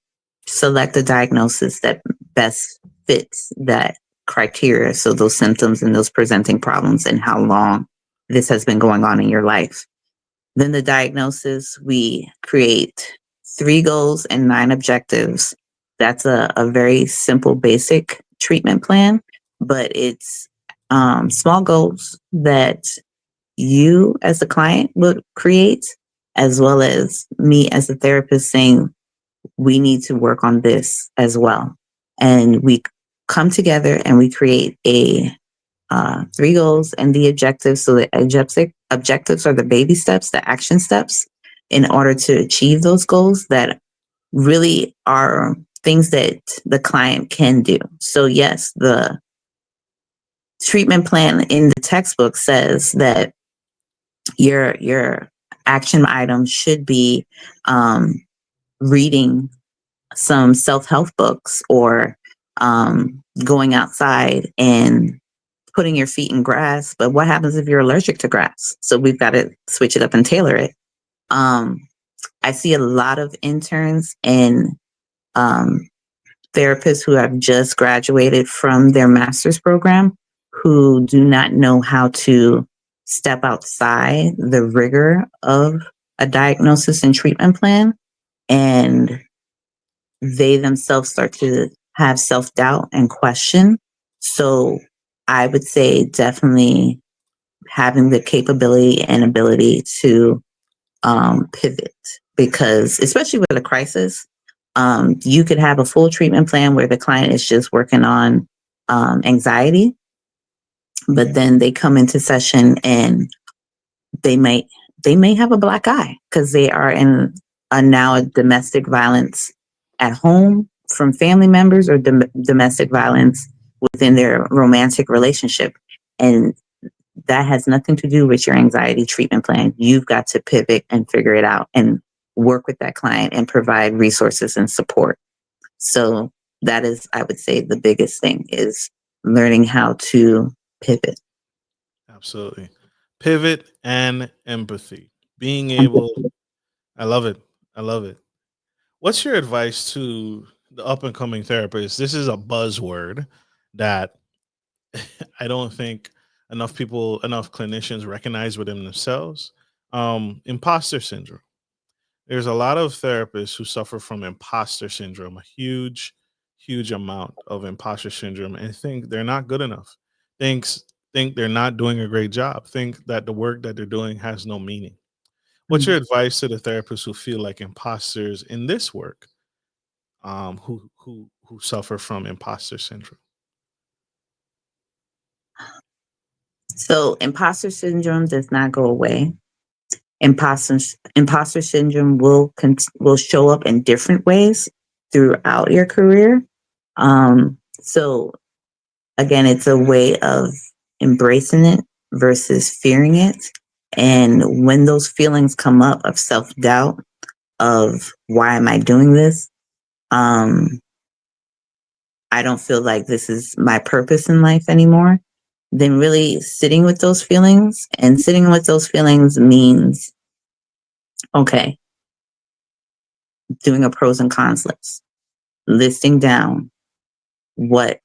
select a diagnosis that best fits that criteria. So those symptoms and those presenting problems and how long this has been going on in your life. Then the diagnosis, we create 3 goals and 9 objectives. That's a very simple, basic treatment plan, but it's small goals that you as the client would create, as well as me as a therapist saying, we need to work on this as well. and we come together and we create a 3 goals and the objectives. So the objectives are the baby steps, the action steps in order to achieve those goals that really are things that the client can do. So yes, the treatment plan in the textbook says that your action items should be reading some self-help books or going outside and putting your feet in grass. But what happens if you're allergic to grass? So we've got to switch it up and tailor it. I see a lot of interns and therapists who have just graduated from their master's program who do not know how to step outside the rigor of a diagnosis and treatment plan. And they themselves start to have self-doubt and question. So I would say definitely having the capability and ability to pivot, because especially with a crisis, you could have a full treatment plan where the client is just working on anxiety, but then they come into session and they may have a black eye because they are in now a domestic violence at home from family members or domestic violence within their romantic relationship. And that has nothing to do with your anxiety treatment plan. You've got to pivot and figure it out and work with that client and provide resources and support. So that is, I would say, the biggest thing is learning how to pivot. Absolutely. Pivot and empathy. Being able, I love it. I love it. What's your advice to the up and coming therapist? This is a buzzword that I don't think enough clinicians recognize within themselves. Imposter syndrome. There's a lot of therapists who suffer from imposter syndrome, a huge amount of imposter syndrome, and think they're not good enough. Thinks think they're not doing a great job. Think that the work that they're doing has no meaning. What's your advice to the therapists who feel like imposters in this work, who suffer from imposter syndrome? So imposter syndrome does not go away. Imposter syndrome will show up in different ways throughout your career. So again, it's a way of embracing it versus fearing it. And when those feelings come up of self-doubt, of why am I doing this? I don't feel like this is my purpose in life anymore. Then really sitting with those feelings, and sitting with those feelings means, okay, doing a pros and cons list, listing down what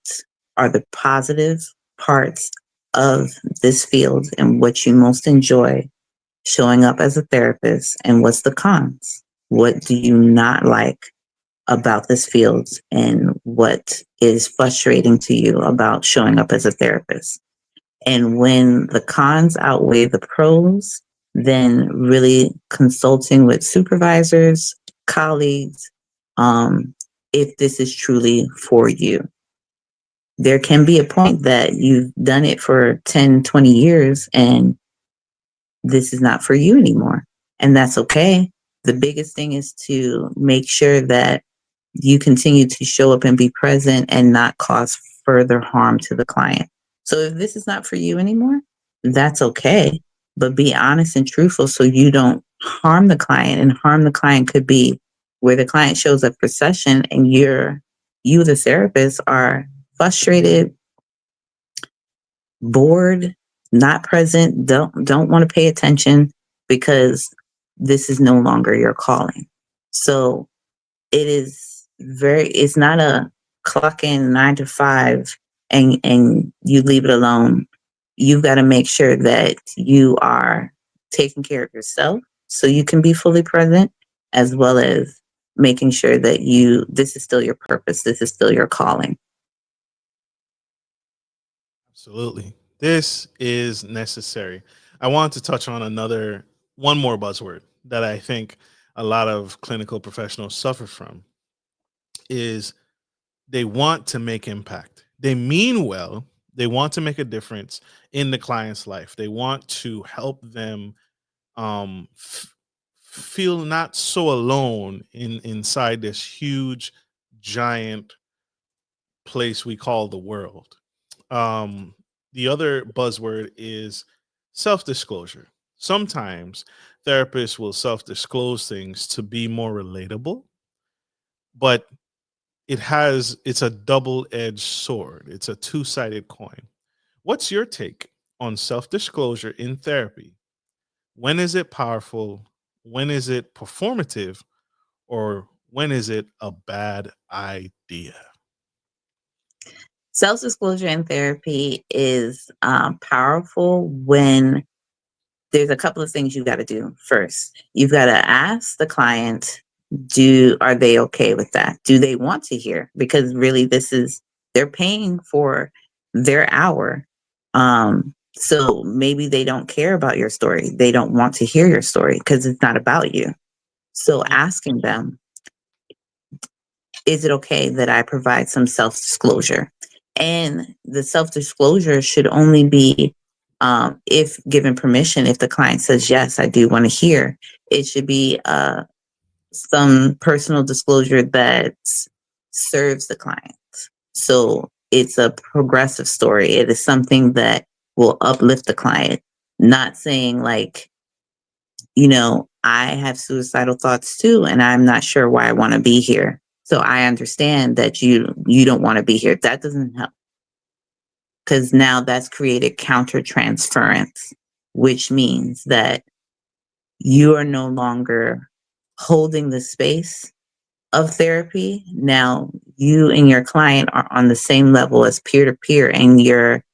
are the positive parts of this field and what you most enjoy showing up as a therapist, and what's the cons. What do you not like about this field, and what is frustrating to you about showing up as a therapist? And when the cons outweigh the pros, then really consulting with supervisors, colleagues, if this is truly for you. There can be a point that you've done it for 10, 20 years and this is not for you anymore. And that's okay. The biggest thing is to make sure that you continue to show up and be present and not cause further harm to the client. So if this is not for you anymore, that's okay. But be honest and truthful so you don't harm the client. And harm the client could be where the client shows up for session and you, the therapist, are frustrated, bored, not present, don't want to pay attention because this is no longer your calling. So it's not a clock in 9 to 5 and you leave it alone. You've got to make sure that you are taking care of yourself so you can be fully present, as well as making sure that this is still your purpose, this is still your calling. Absolutely. This is necessary. I want to touch on one more buzzword that I think a lot of clinical professionals suffer from is they want to make impact. They mean well. They want to make a difference in the client's life. They want to help them feel not so alone inside this huge, giant place we call the world. Um, the other buzzword is self disclosure. Sometimes therapists will self disclose things to be more relatable, but it's a double edged sword. It's a two-sided coin. What's your take on self disclosure in therapy? When is it powerful? When is it performative? Or when is it a bad idea? Self disclosure in therapy is powerful when there's a couple of things you got to do. First, you've got to ask the client, are they okay with that? Do they want to hear? Because really, they're paying for their hour. So maybe they don't care about your story. They don't want to hear your story because it's not about you. So asking them, is it okay that I provide some self disclosure? And the self disclosure should only be if given permission, if the client says, yes, I do want to hear, it should be some personal disclosure that serves the client. So it's a progressive story. It is something that will uplift the client, not saying like, I have suicidal thoughts too, and I'm not sure why I want to be here. So I understand that you don't want to be here. That doesn't help, because now that's created countertransference, which means that you are no longer holding the space of therapy. Now you and your client are on the same level as peer to peer, and you're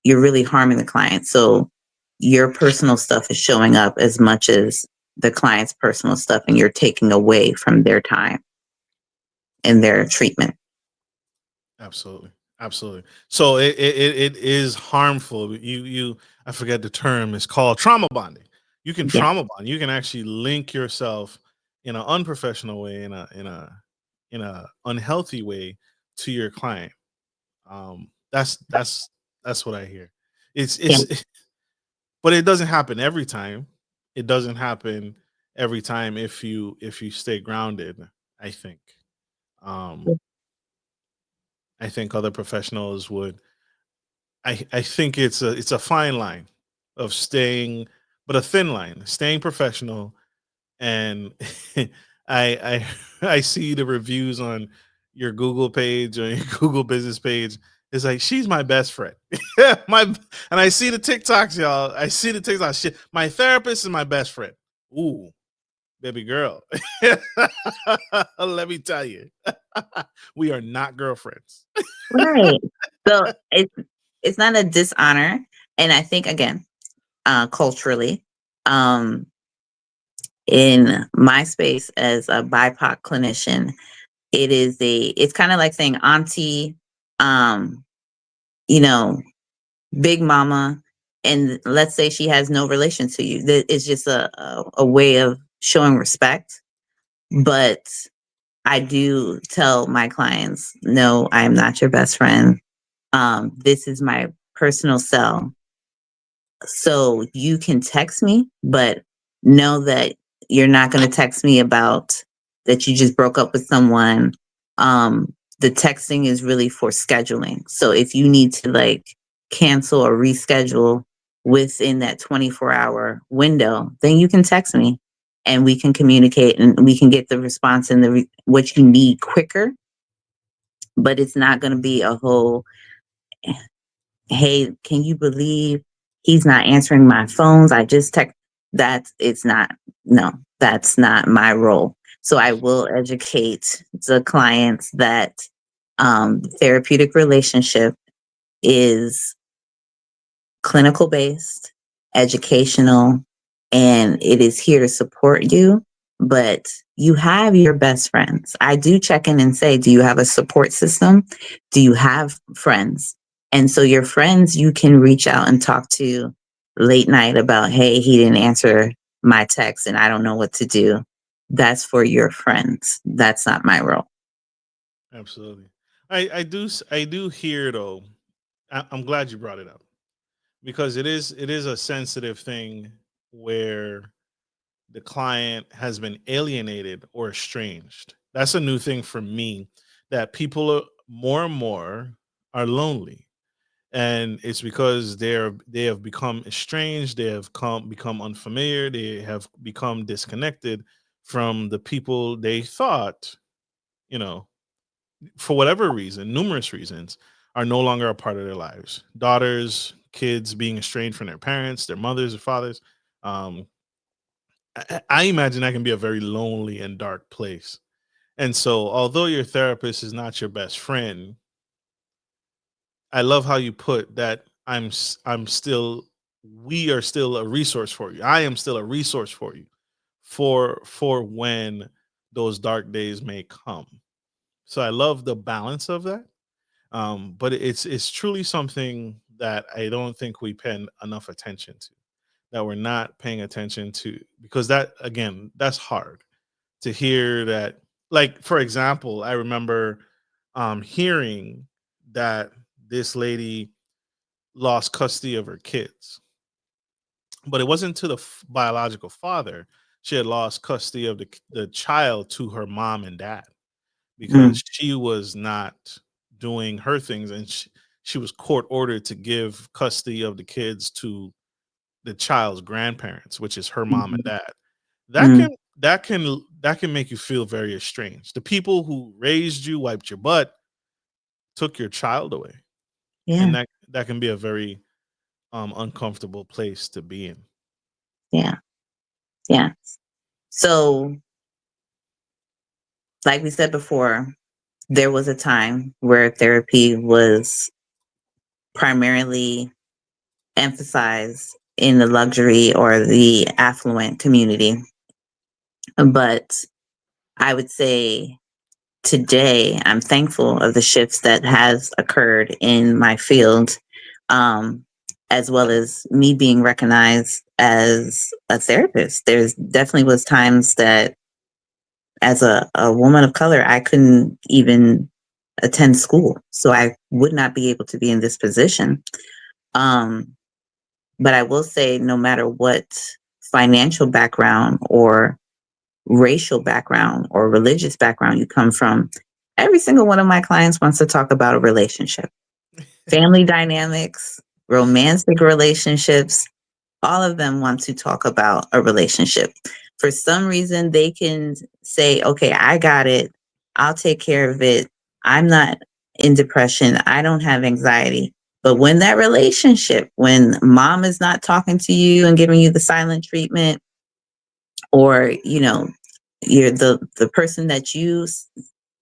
really harming the client. So your personal stuff is showing up as much as the client's personal stuff, and you're taking away from their time and their treatment. Absolutely. Absolutely. So it is harmful. I forget the term. It's called trauma bonding. You can Yeah. trauma bond. You can actually link yourself in an unprofessional way, in a unhealthy way to your client. That's what I hear. It's Yeah. it's but it doesn't happen every time. It doesn't happen every time if you stay grounded, I think. Um I think other professionals would. I think it's a fine line of staying, but a thin line, staying professional. And I I see the reviews on your Google page or your Google business page. It's like, she's my best friend. my and I see the TikToks, y'all. I see the TikToks. Shit, my therapist is my best friend. Ooh, baby girl. Let me tell you, we are not girlfriends. Right. So it's not a dishonor. And I think, again, culturally, in my space as a BIPOC clinician, it's kind of like saying auntie, um, you know, big mama, and let's say she has no relation to you. That is just a way of showing respect. But I do tell my clients, no, I am not your best friend. This is my personal cell. So you can text me, but know that you're not going to text me about that you just broke up with someone. The texting is really for scheduling. So if you need to like cancel or reschedule within that 24-hour window, then you can text me and we can communicate and we can get the response and what you need quicker. But it's not going to be a whole, hey, can you believe he's not answering my phones? I just text. That's not my role. So I will educate the clients that therapeutic relationship is clinical based, educational, and it is here to support you. But you have your best friends. I do check in and say, do you have a support system? Do you have friends? And so your friends, you can reach out and talk to late night about, hey, he didn't answer my text and I don't know what to do. That's for your friends. That's not my role. Absolutely. I do hear though. I'm glad you brought it up because it is a sensitive thing where the client has been alienated or estranged. That's a new thing for me, that people are more and more are lonely, and it's because they have become estranged, they have become unfamiliar, they have become disconnected from the people they thought, you know, for whatever reason, numerous reasons, are no longer a part of their lives. Daughters, kids being estranged from their parents, their mothers or fathers. Um, I imagine that can be a very lonely and dark place. And so, although your therapist is not your best friend, I love how you put that. I'm still, we are still a resource for you. I am still a resource for you, for when those dark days may come. So I love the balance of that. But it's truly something that I don't think we pay enough attention to. That we're not paying attention to, because that, again, that's hard to hear that. Like, for example, I remember hearing that this lady lost custody of her kids, but it wasn't to the biological father. She had lost custody of the child to her mom and dad, Mm, because she was not doing her things, and she was court ordered to give custody of the kids to the child's grandparents, which is her mom and mhm, dad. That mm, can that can make you feel very estranged. The people who raised you, wiped your butt, took your child away, and yeah, that can be a very uncomfortable place to be in. yeah, yeah. So, like we said before, there was a time where therapy was primarily emphasized in the luxury or the affluent community. But I would say today I'm thankful of the shifts that has occurred in my field, um, as well as me being recognized as a therapist. There's definitely was times that as a woman of color, I couldn't even attend school. So I would not be able to be in this position. Um, but I will say, no matter what financial background or racial background or religious background you come from, every single one of my clients wants to talk about a relationship, family dynamics, romantic relationships. All of them want to talk about a relationship. For some reason, they can say, okay, I got it. I'll take care of it. I'm not in depression. I don't have anxiety. But when that relationship, when mom is not talking to you and giving you the silent treatment, or, you're the person that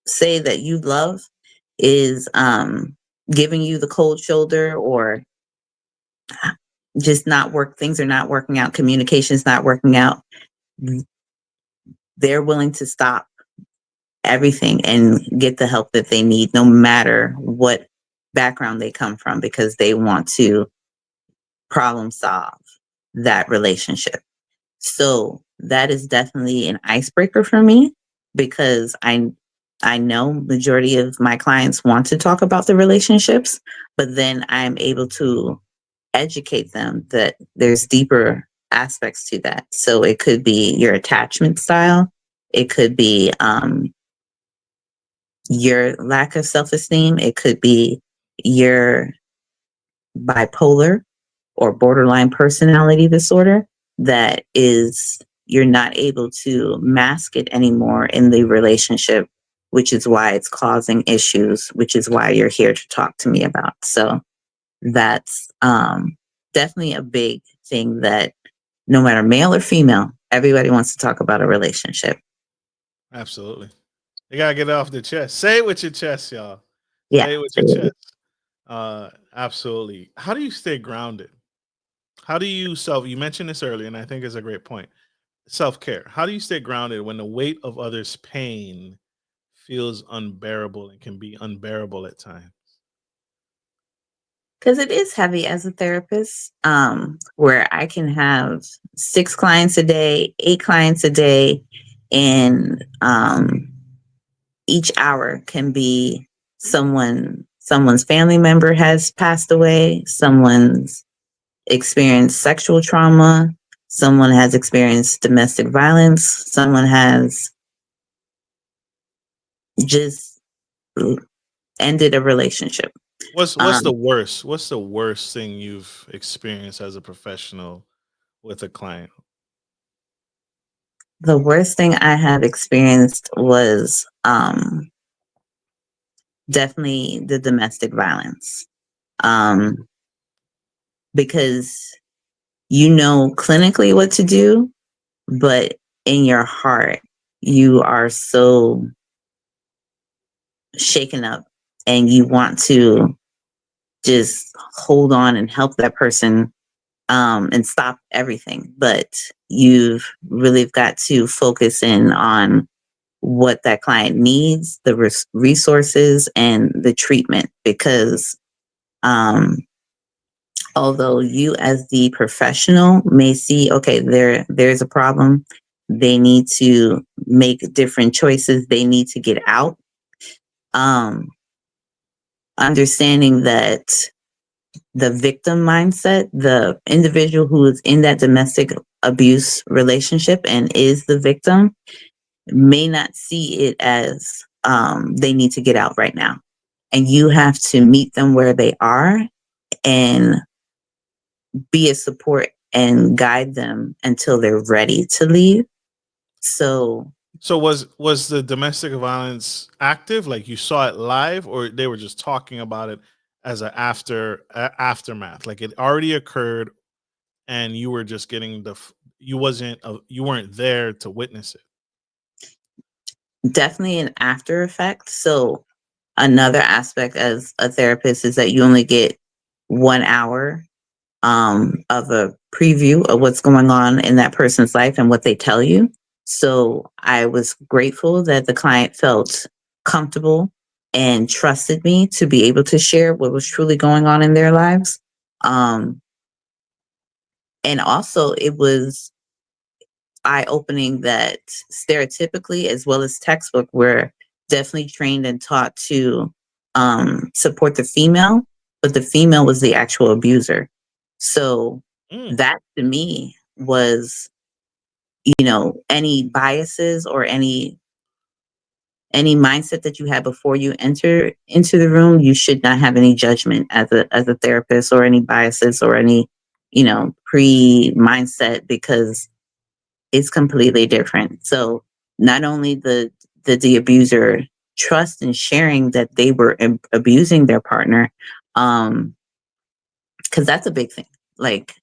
say that you love is giving you the cold shoulder, or just not work things are not working out, communication's not working out, they're willing to stop everything and get the help that they need, no matter what background they come from, because they want to problem solve that relationship. So that is definitely an icebreaker for me, because I know majority of my clients want to talk about the relationships, but then I'm able to educate them that there's deeper aspects to that. So it could be your attachment style, it could be your lack of self-esteem, it could be your bipolar or borderline personality disorder, that is, you're not able to mask it anymore in the relationship, which is why it's causing issues, which is why you're here to talk to me about. So that's definitely a big thing, that no matter male or female, everybody wants to talk about a relationship. Absolutely, you gotta get it off the chest. Say it with your chest, y'all. Yeah. Say it with your chest. Absolutely. How do you stay grounded? How do you self? You mentioned this earlier, and I think it's a great point. Self care. How do you stay grounded when the weight of others' pain feels unbearable and can be unbearable at times? Because it is heavy as a therapist, where I can have 6 clients a day, 8 clients a day, and each hour can be someone's family member has passed away, someone's experienced sexual trauma, someone has experienced domestic violence, someone has just ended a relationship. What's Um, the worst? What's the worst thing you've experienced as a professional with a client? the worst thing I have experienced was definitely the domestic violence. Um, because you know clinically what to do, but in your heart, you are so shaken up and you want to just hold on and help that person and stop everything. But you've really got to focus in on what that client needs, the resources, and the treatment. Because um, although you, as the professional, may see, okay, there's a problem. They need to make different choices. They need to get out. Um, Understanding that the victim mindset, the individual who is in that domestic abuse relationship and is the victim, may not see it as they need to get out right now. And you have to meet them where they are and be a support and guide them until they're ready to leave. So So was the domestic violence active? Like you saw it live, or they were just talking about it as an aftermath? Like it already occurred, and you were just getting you weren't there to witness it. definitely an after effect. So another aspect as a therapist is that you only get 1 hour of a preview of what's going on in that person's life and what they tell you. So I was grateful that the client felt comfortable and trusted me to be able to share what was truly going on in their lives. Um, and also, it was eye opening that stereotypically, as well as textbook, we're definitely trained and taught to support the female, but the female was the actual abuser. So Mm. that to me was, any biases or any mindset that you had before you enter into the room, you should not have any judgment as a therapist, or any biases or any, pre mindset, because it's completely different. So not only the abuser trust and sharing that they were abusing their partner, because that's a big thing. Like,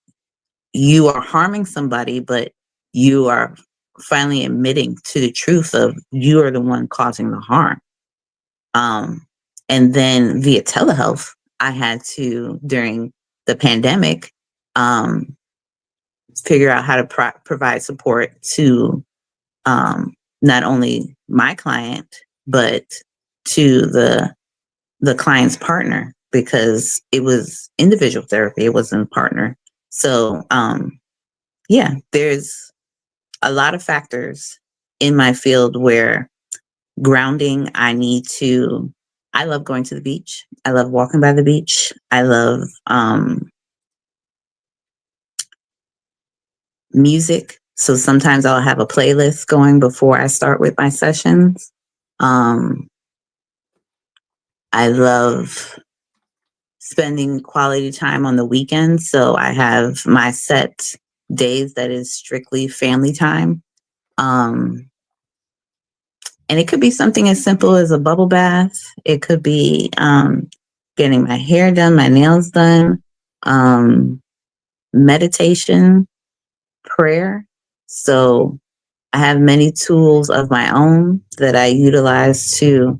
you are harming somebody, but you are finally admitting to the truth of you are the one causing the harm. Um, and then via telehealth, I had to, during the pandemic, um, figure out how to provide support to not only my client, but to the client's partner, because it was individual therapy, it wasn't partner. So yeah, there's a lot of factors in my field where grounding, I love going to the beach. I love walking by the beach. I love music. So sometimes I'll have a playlist going before I start with my sessions. Um, I love spending quality time on the weekends. So I have my set days that is strictly family time. Um, and it could be something as simple as a bubble bath. It could be getting my hair done, my nails done, meditation, prayer. So I have many tools of my own that I utilize to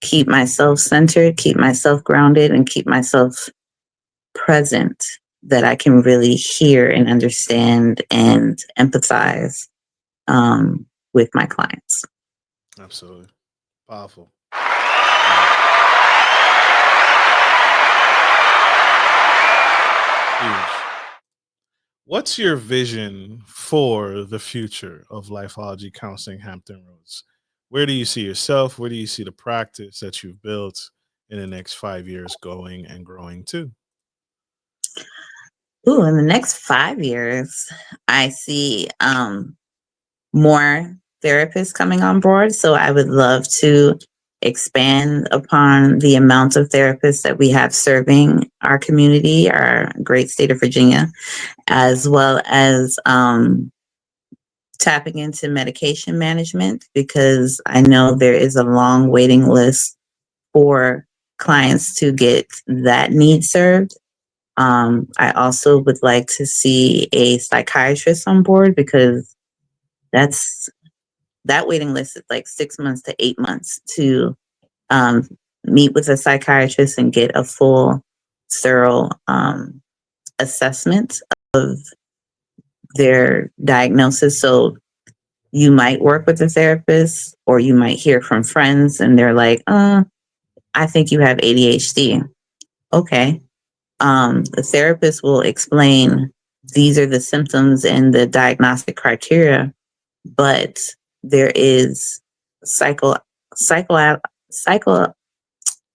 keep myself centered, keep myself grounded, and keep myself present, that I can really hear and understand and empathize with my clients. Absolutely powerful. Huge. What's your vision for the future of Lifeologie Counseling Hampton Roads? Where do you see yourself? Where do you see the practice that you've built? in the next 5 years going and growing too? Ooh, in the next 5 years, I see more therapists coming on board. So I would love to expand upon the amount of therapists that we have serving our community, our great state of Virginia, as well as tapping into medication management, because I know there is a long waiting list for clients to get that need served. I also would like to see a psychiatrist on board, because that's that waiting list is like 6 months to 8 months to um, meet with a psychiatrist and get a full, thorough assessment of their diagnosis. So you might work with a therapist, or you might hear from friends and they're like, I think you have ADHD. Okay. The therapist will explain these are the symptoms and the diagnostic criteria, but there is psycho, psycho, psycho,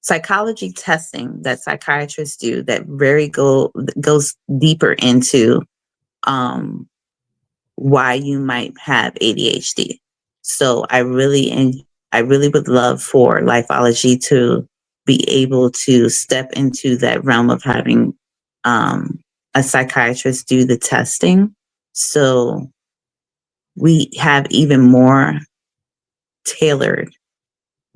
psychology testing that psychiatrists do that goes deeper into um, why you might have ADHD. So I really would love for Lifeologie to be able to step into that realm of having a psychiatrist do the testing. So we have even more tailored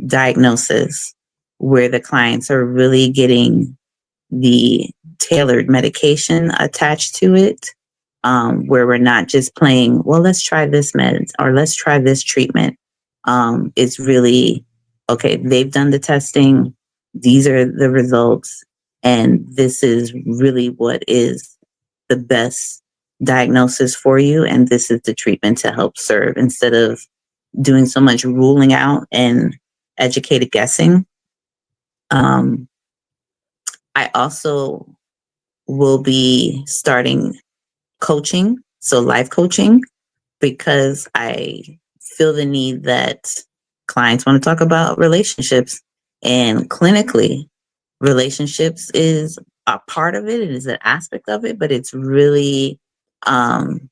diagnosis where the clients are really getting the tailored medication attached to it, where we're not just playing, well, let's try this med or let's try this treatment. It's really, okay, they've done the testing, these are the results, and this is really what is the best diagnosis for you, and this is the treatment to help serve, instead of doing so much ruling out and educated guessing. Um, I also will be starting coaching, so life coaching, because I feel the need that clients want to talk about relationships, and clinically, relationships is a part of it. It is an aspect of it, but um,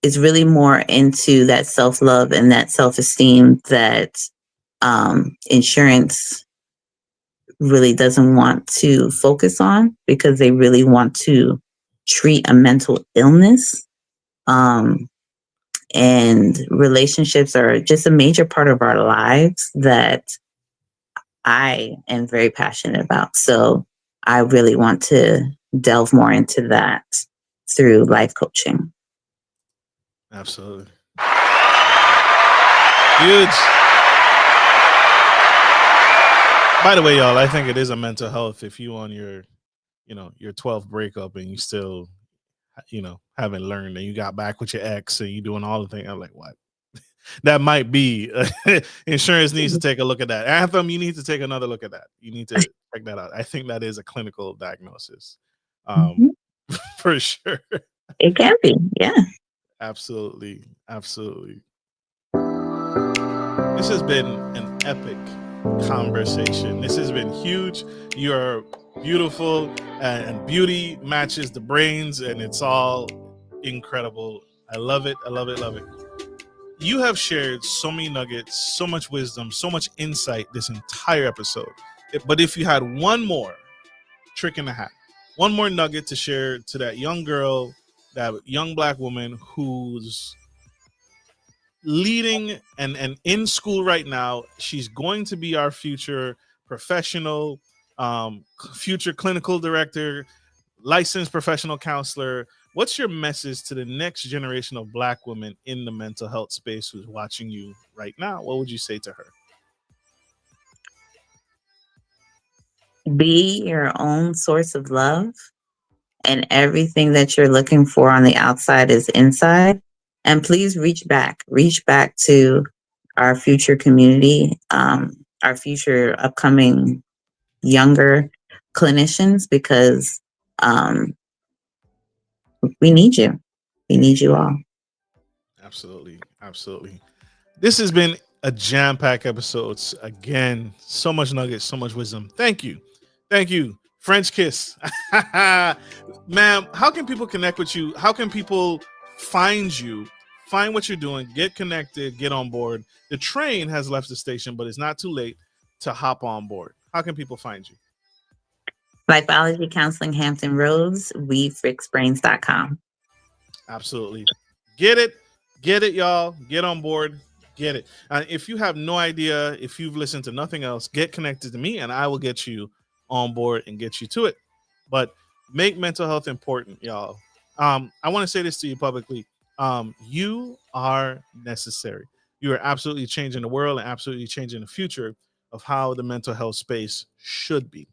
it's really more into that self-love and that self-esteem that insurance really doesn't want to focus on, because they really want to treat a mental illness. Um, and relationships are just a major part of our lives that I am very passionate about. So I really want to delve more into that through life coaching. Absolutely. Huge. By the way, y'all, I think it is a mental health if you on your 12th breakup and you still, haven't learned, and you got back with your ex and you doing all the things. I'm like, what? That might be insurance needs to take a look at that. Anthem, you need to take another look at that. You need to check that out. I think that is a clinical diagnosis, for sure. It can be, yeah. Absolutely, absolutely. This has been an epic conversation. This has been huge. You're beautiful, and beauty matches the brains, and it's all incredible. I love it. I love it. Love it. You have shared so many nuggets, so much wisdom, so much insight this entire episode. But if you had one more trick in the hat, one more nugget to share to that young girl, that young Black woman who's leading and in school right now, she's going to be our future professional, future clinical director, licensed professional counselor. What's your message to the next generation of Black women in the mental health space who's watching you right now? What would you say to her? Be your own source of love, and everything that you're looking for on the outside is inside. And please reach back to our future community, our future upcoming younger clinicians, because we need you. We need you all. Absolutely. Absolutely. This has been a jam-packed episodes. Again, so much nuggets, so much wisdom. Thank you. French kiss. Ma'am, how can people connect with you? How can people find you? Find what you're doing, get connected, get on board. The train has left the station, but it's not too late to hop on board. How can people find you? Lifeologie Counseling Hampton Roads, WeFixBrains.com. Absolutely. Get it, y'all. Get on board. Get it. If you have no idea, if you've listened to nothing else, get connected to me and I will get you on board and get you to it. But make mental health important, y'all. I want to say this to you publicly. You are necessary. You are absolutely changing the world and absolutely changing the future of how the mental health space should be.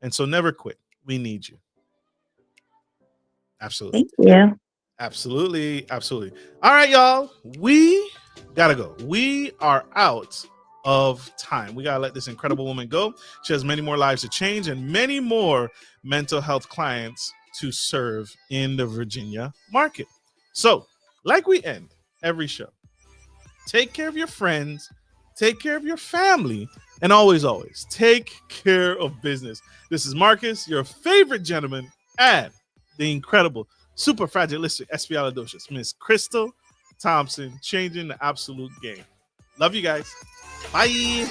And so never quit. We need you. Absolutely. Thank you. Absolutely. All right, y'all. We gotta go. We are out of time. We gotta let this incredible woman go. She has many more lives to change and many more mental health clients to serve in the Virginia market. So, like we end every show, take care of your friends, take care of your family, and always take care of business. This is Marcus, your favorite gentleman, and the incredible, super fragilistic espialidocious Miss Krystal Thompson, changing the absolute game. Love you guys. Bye.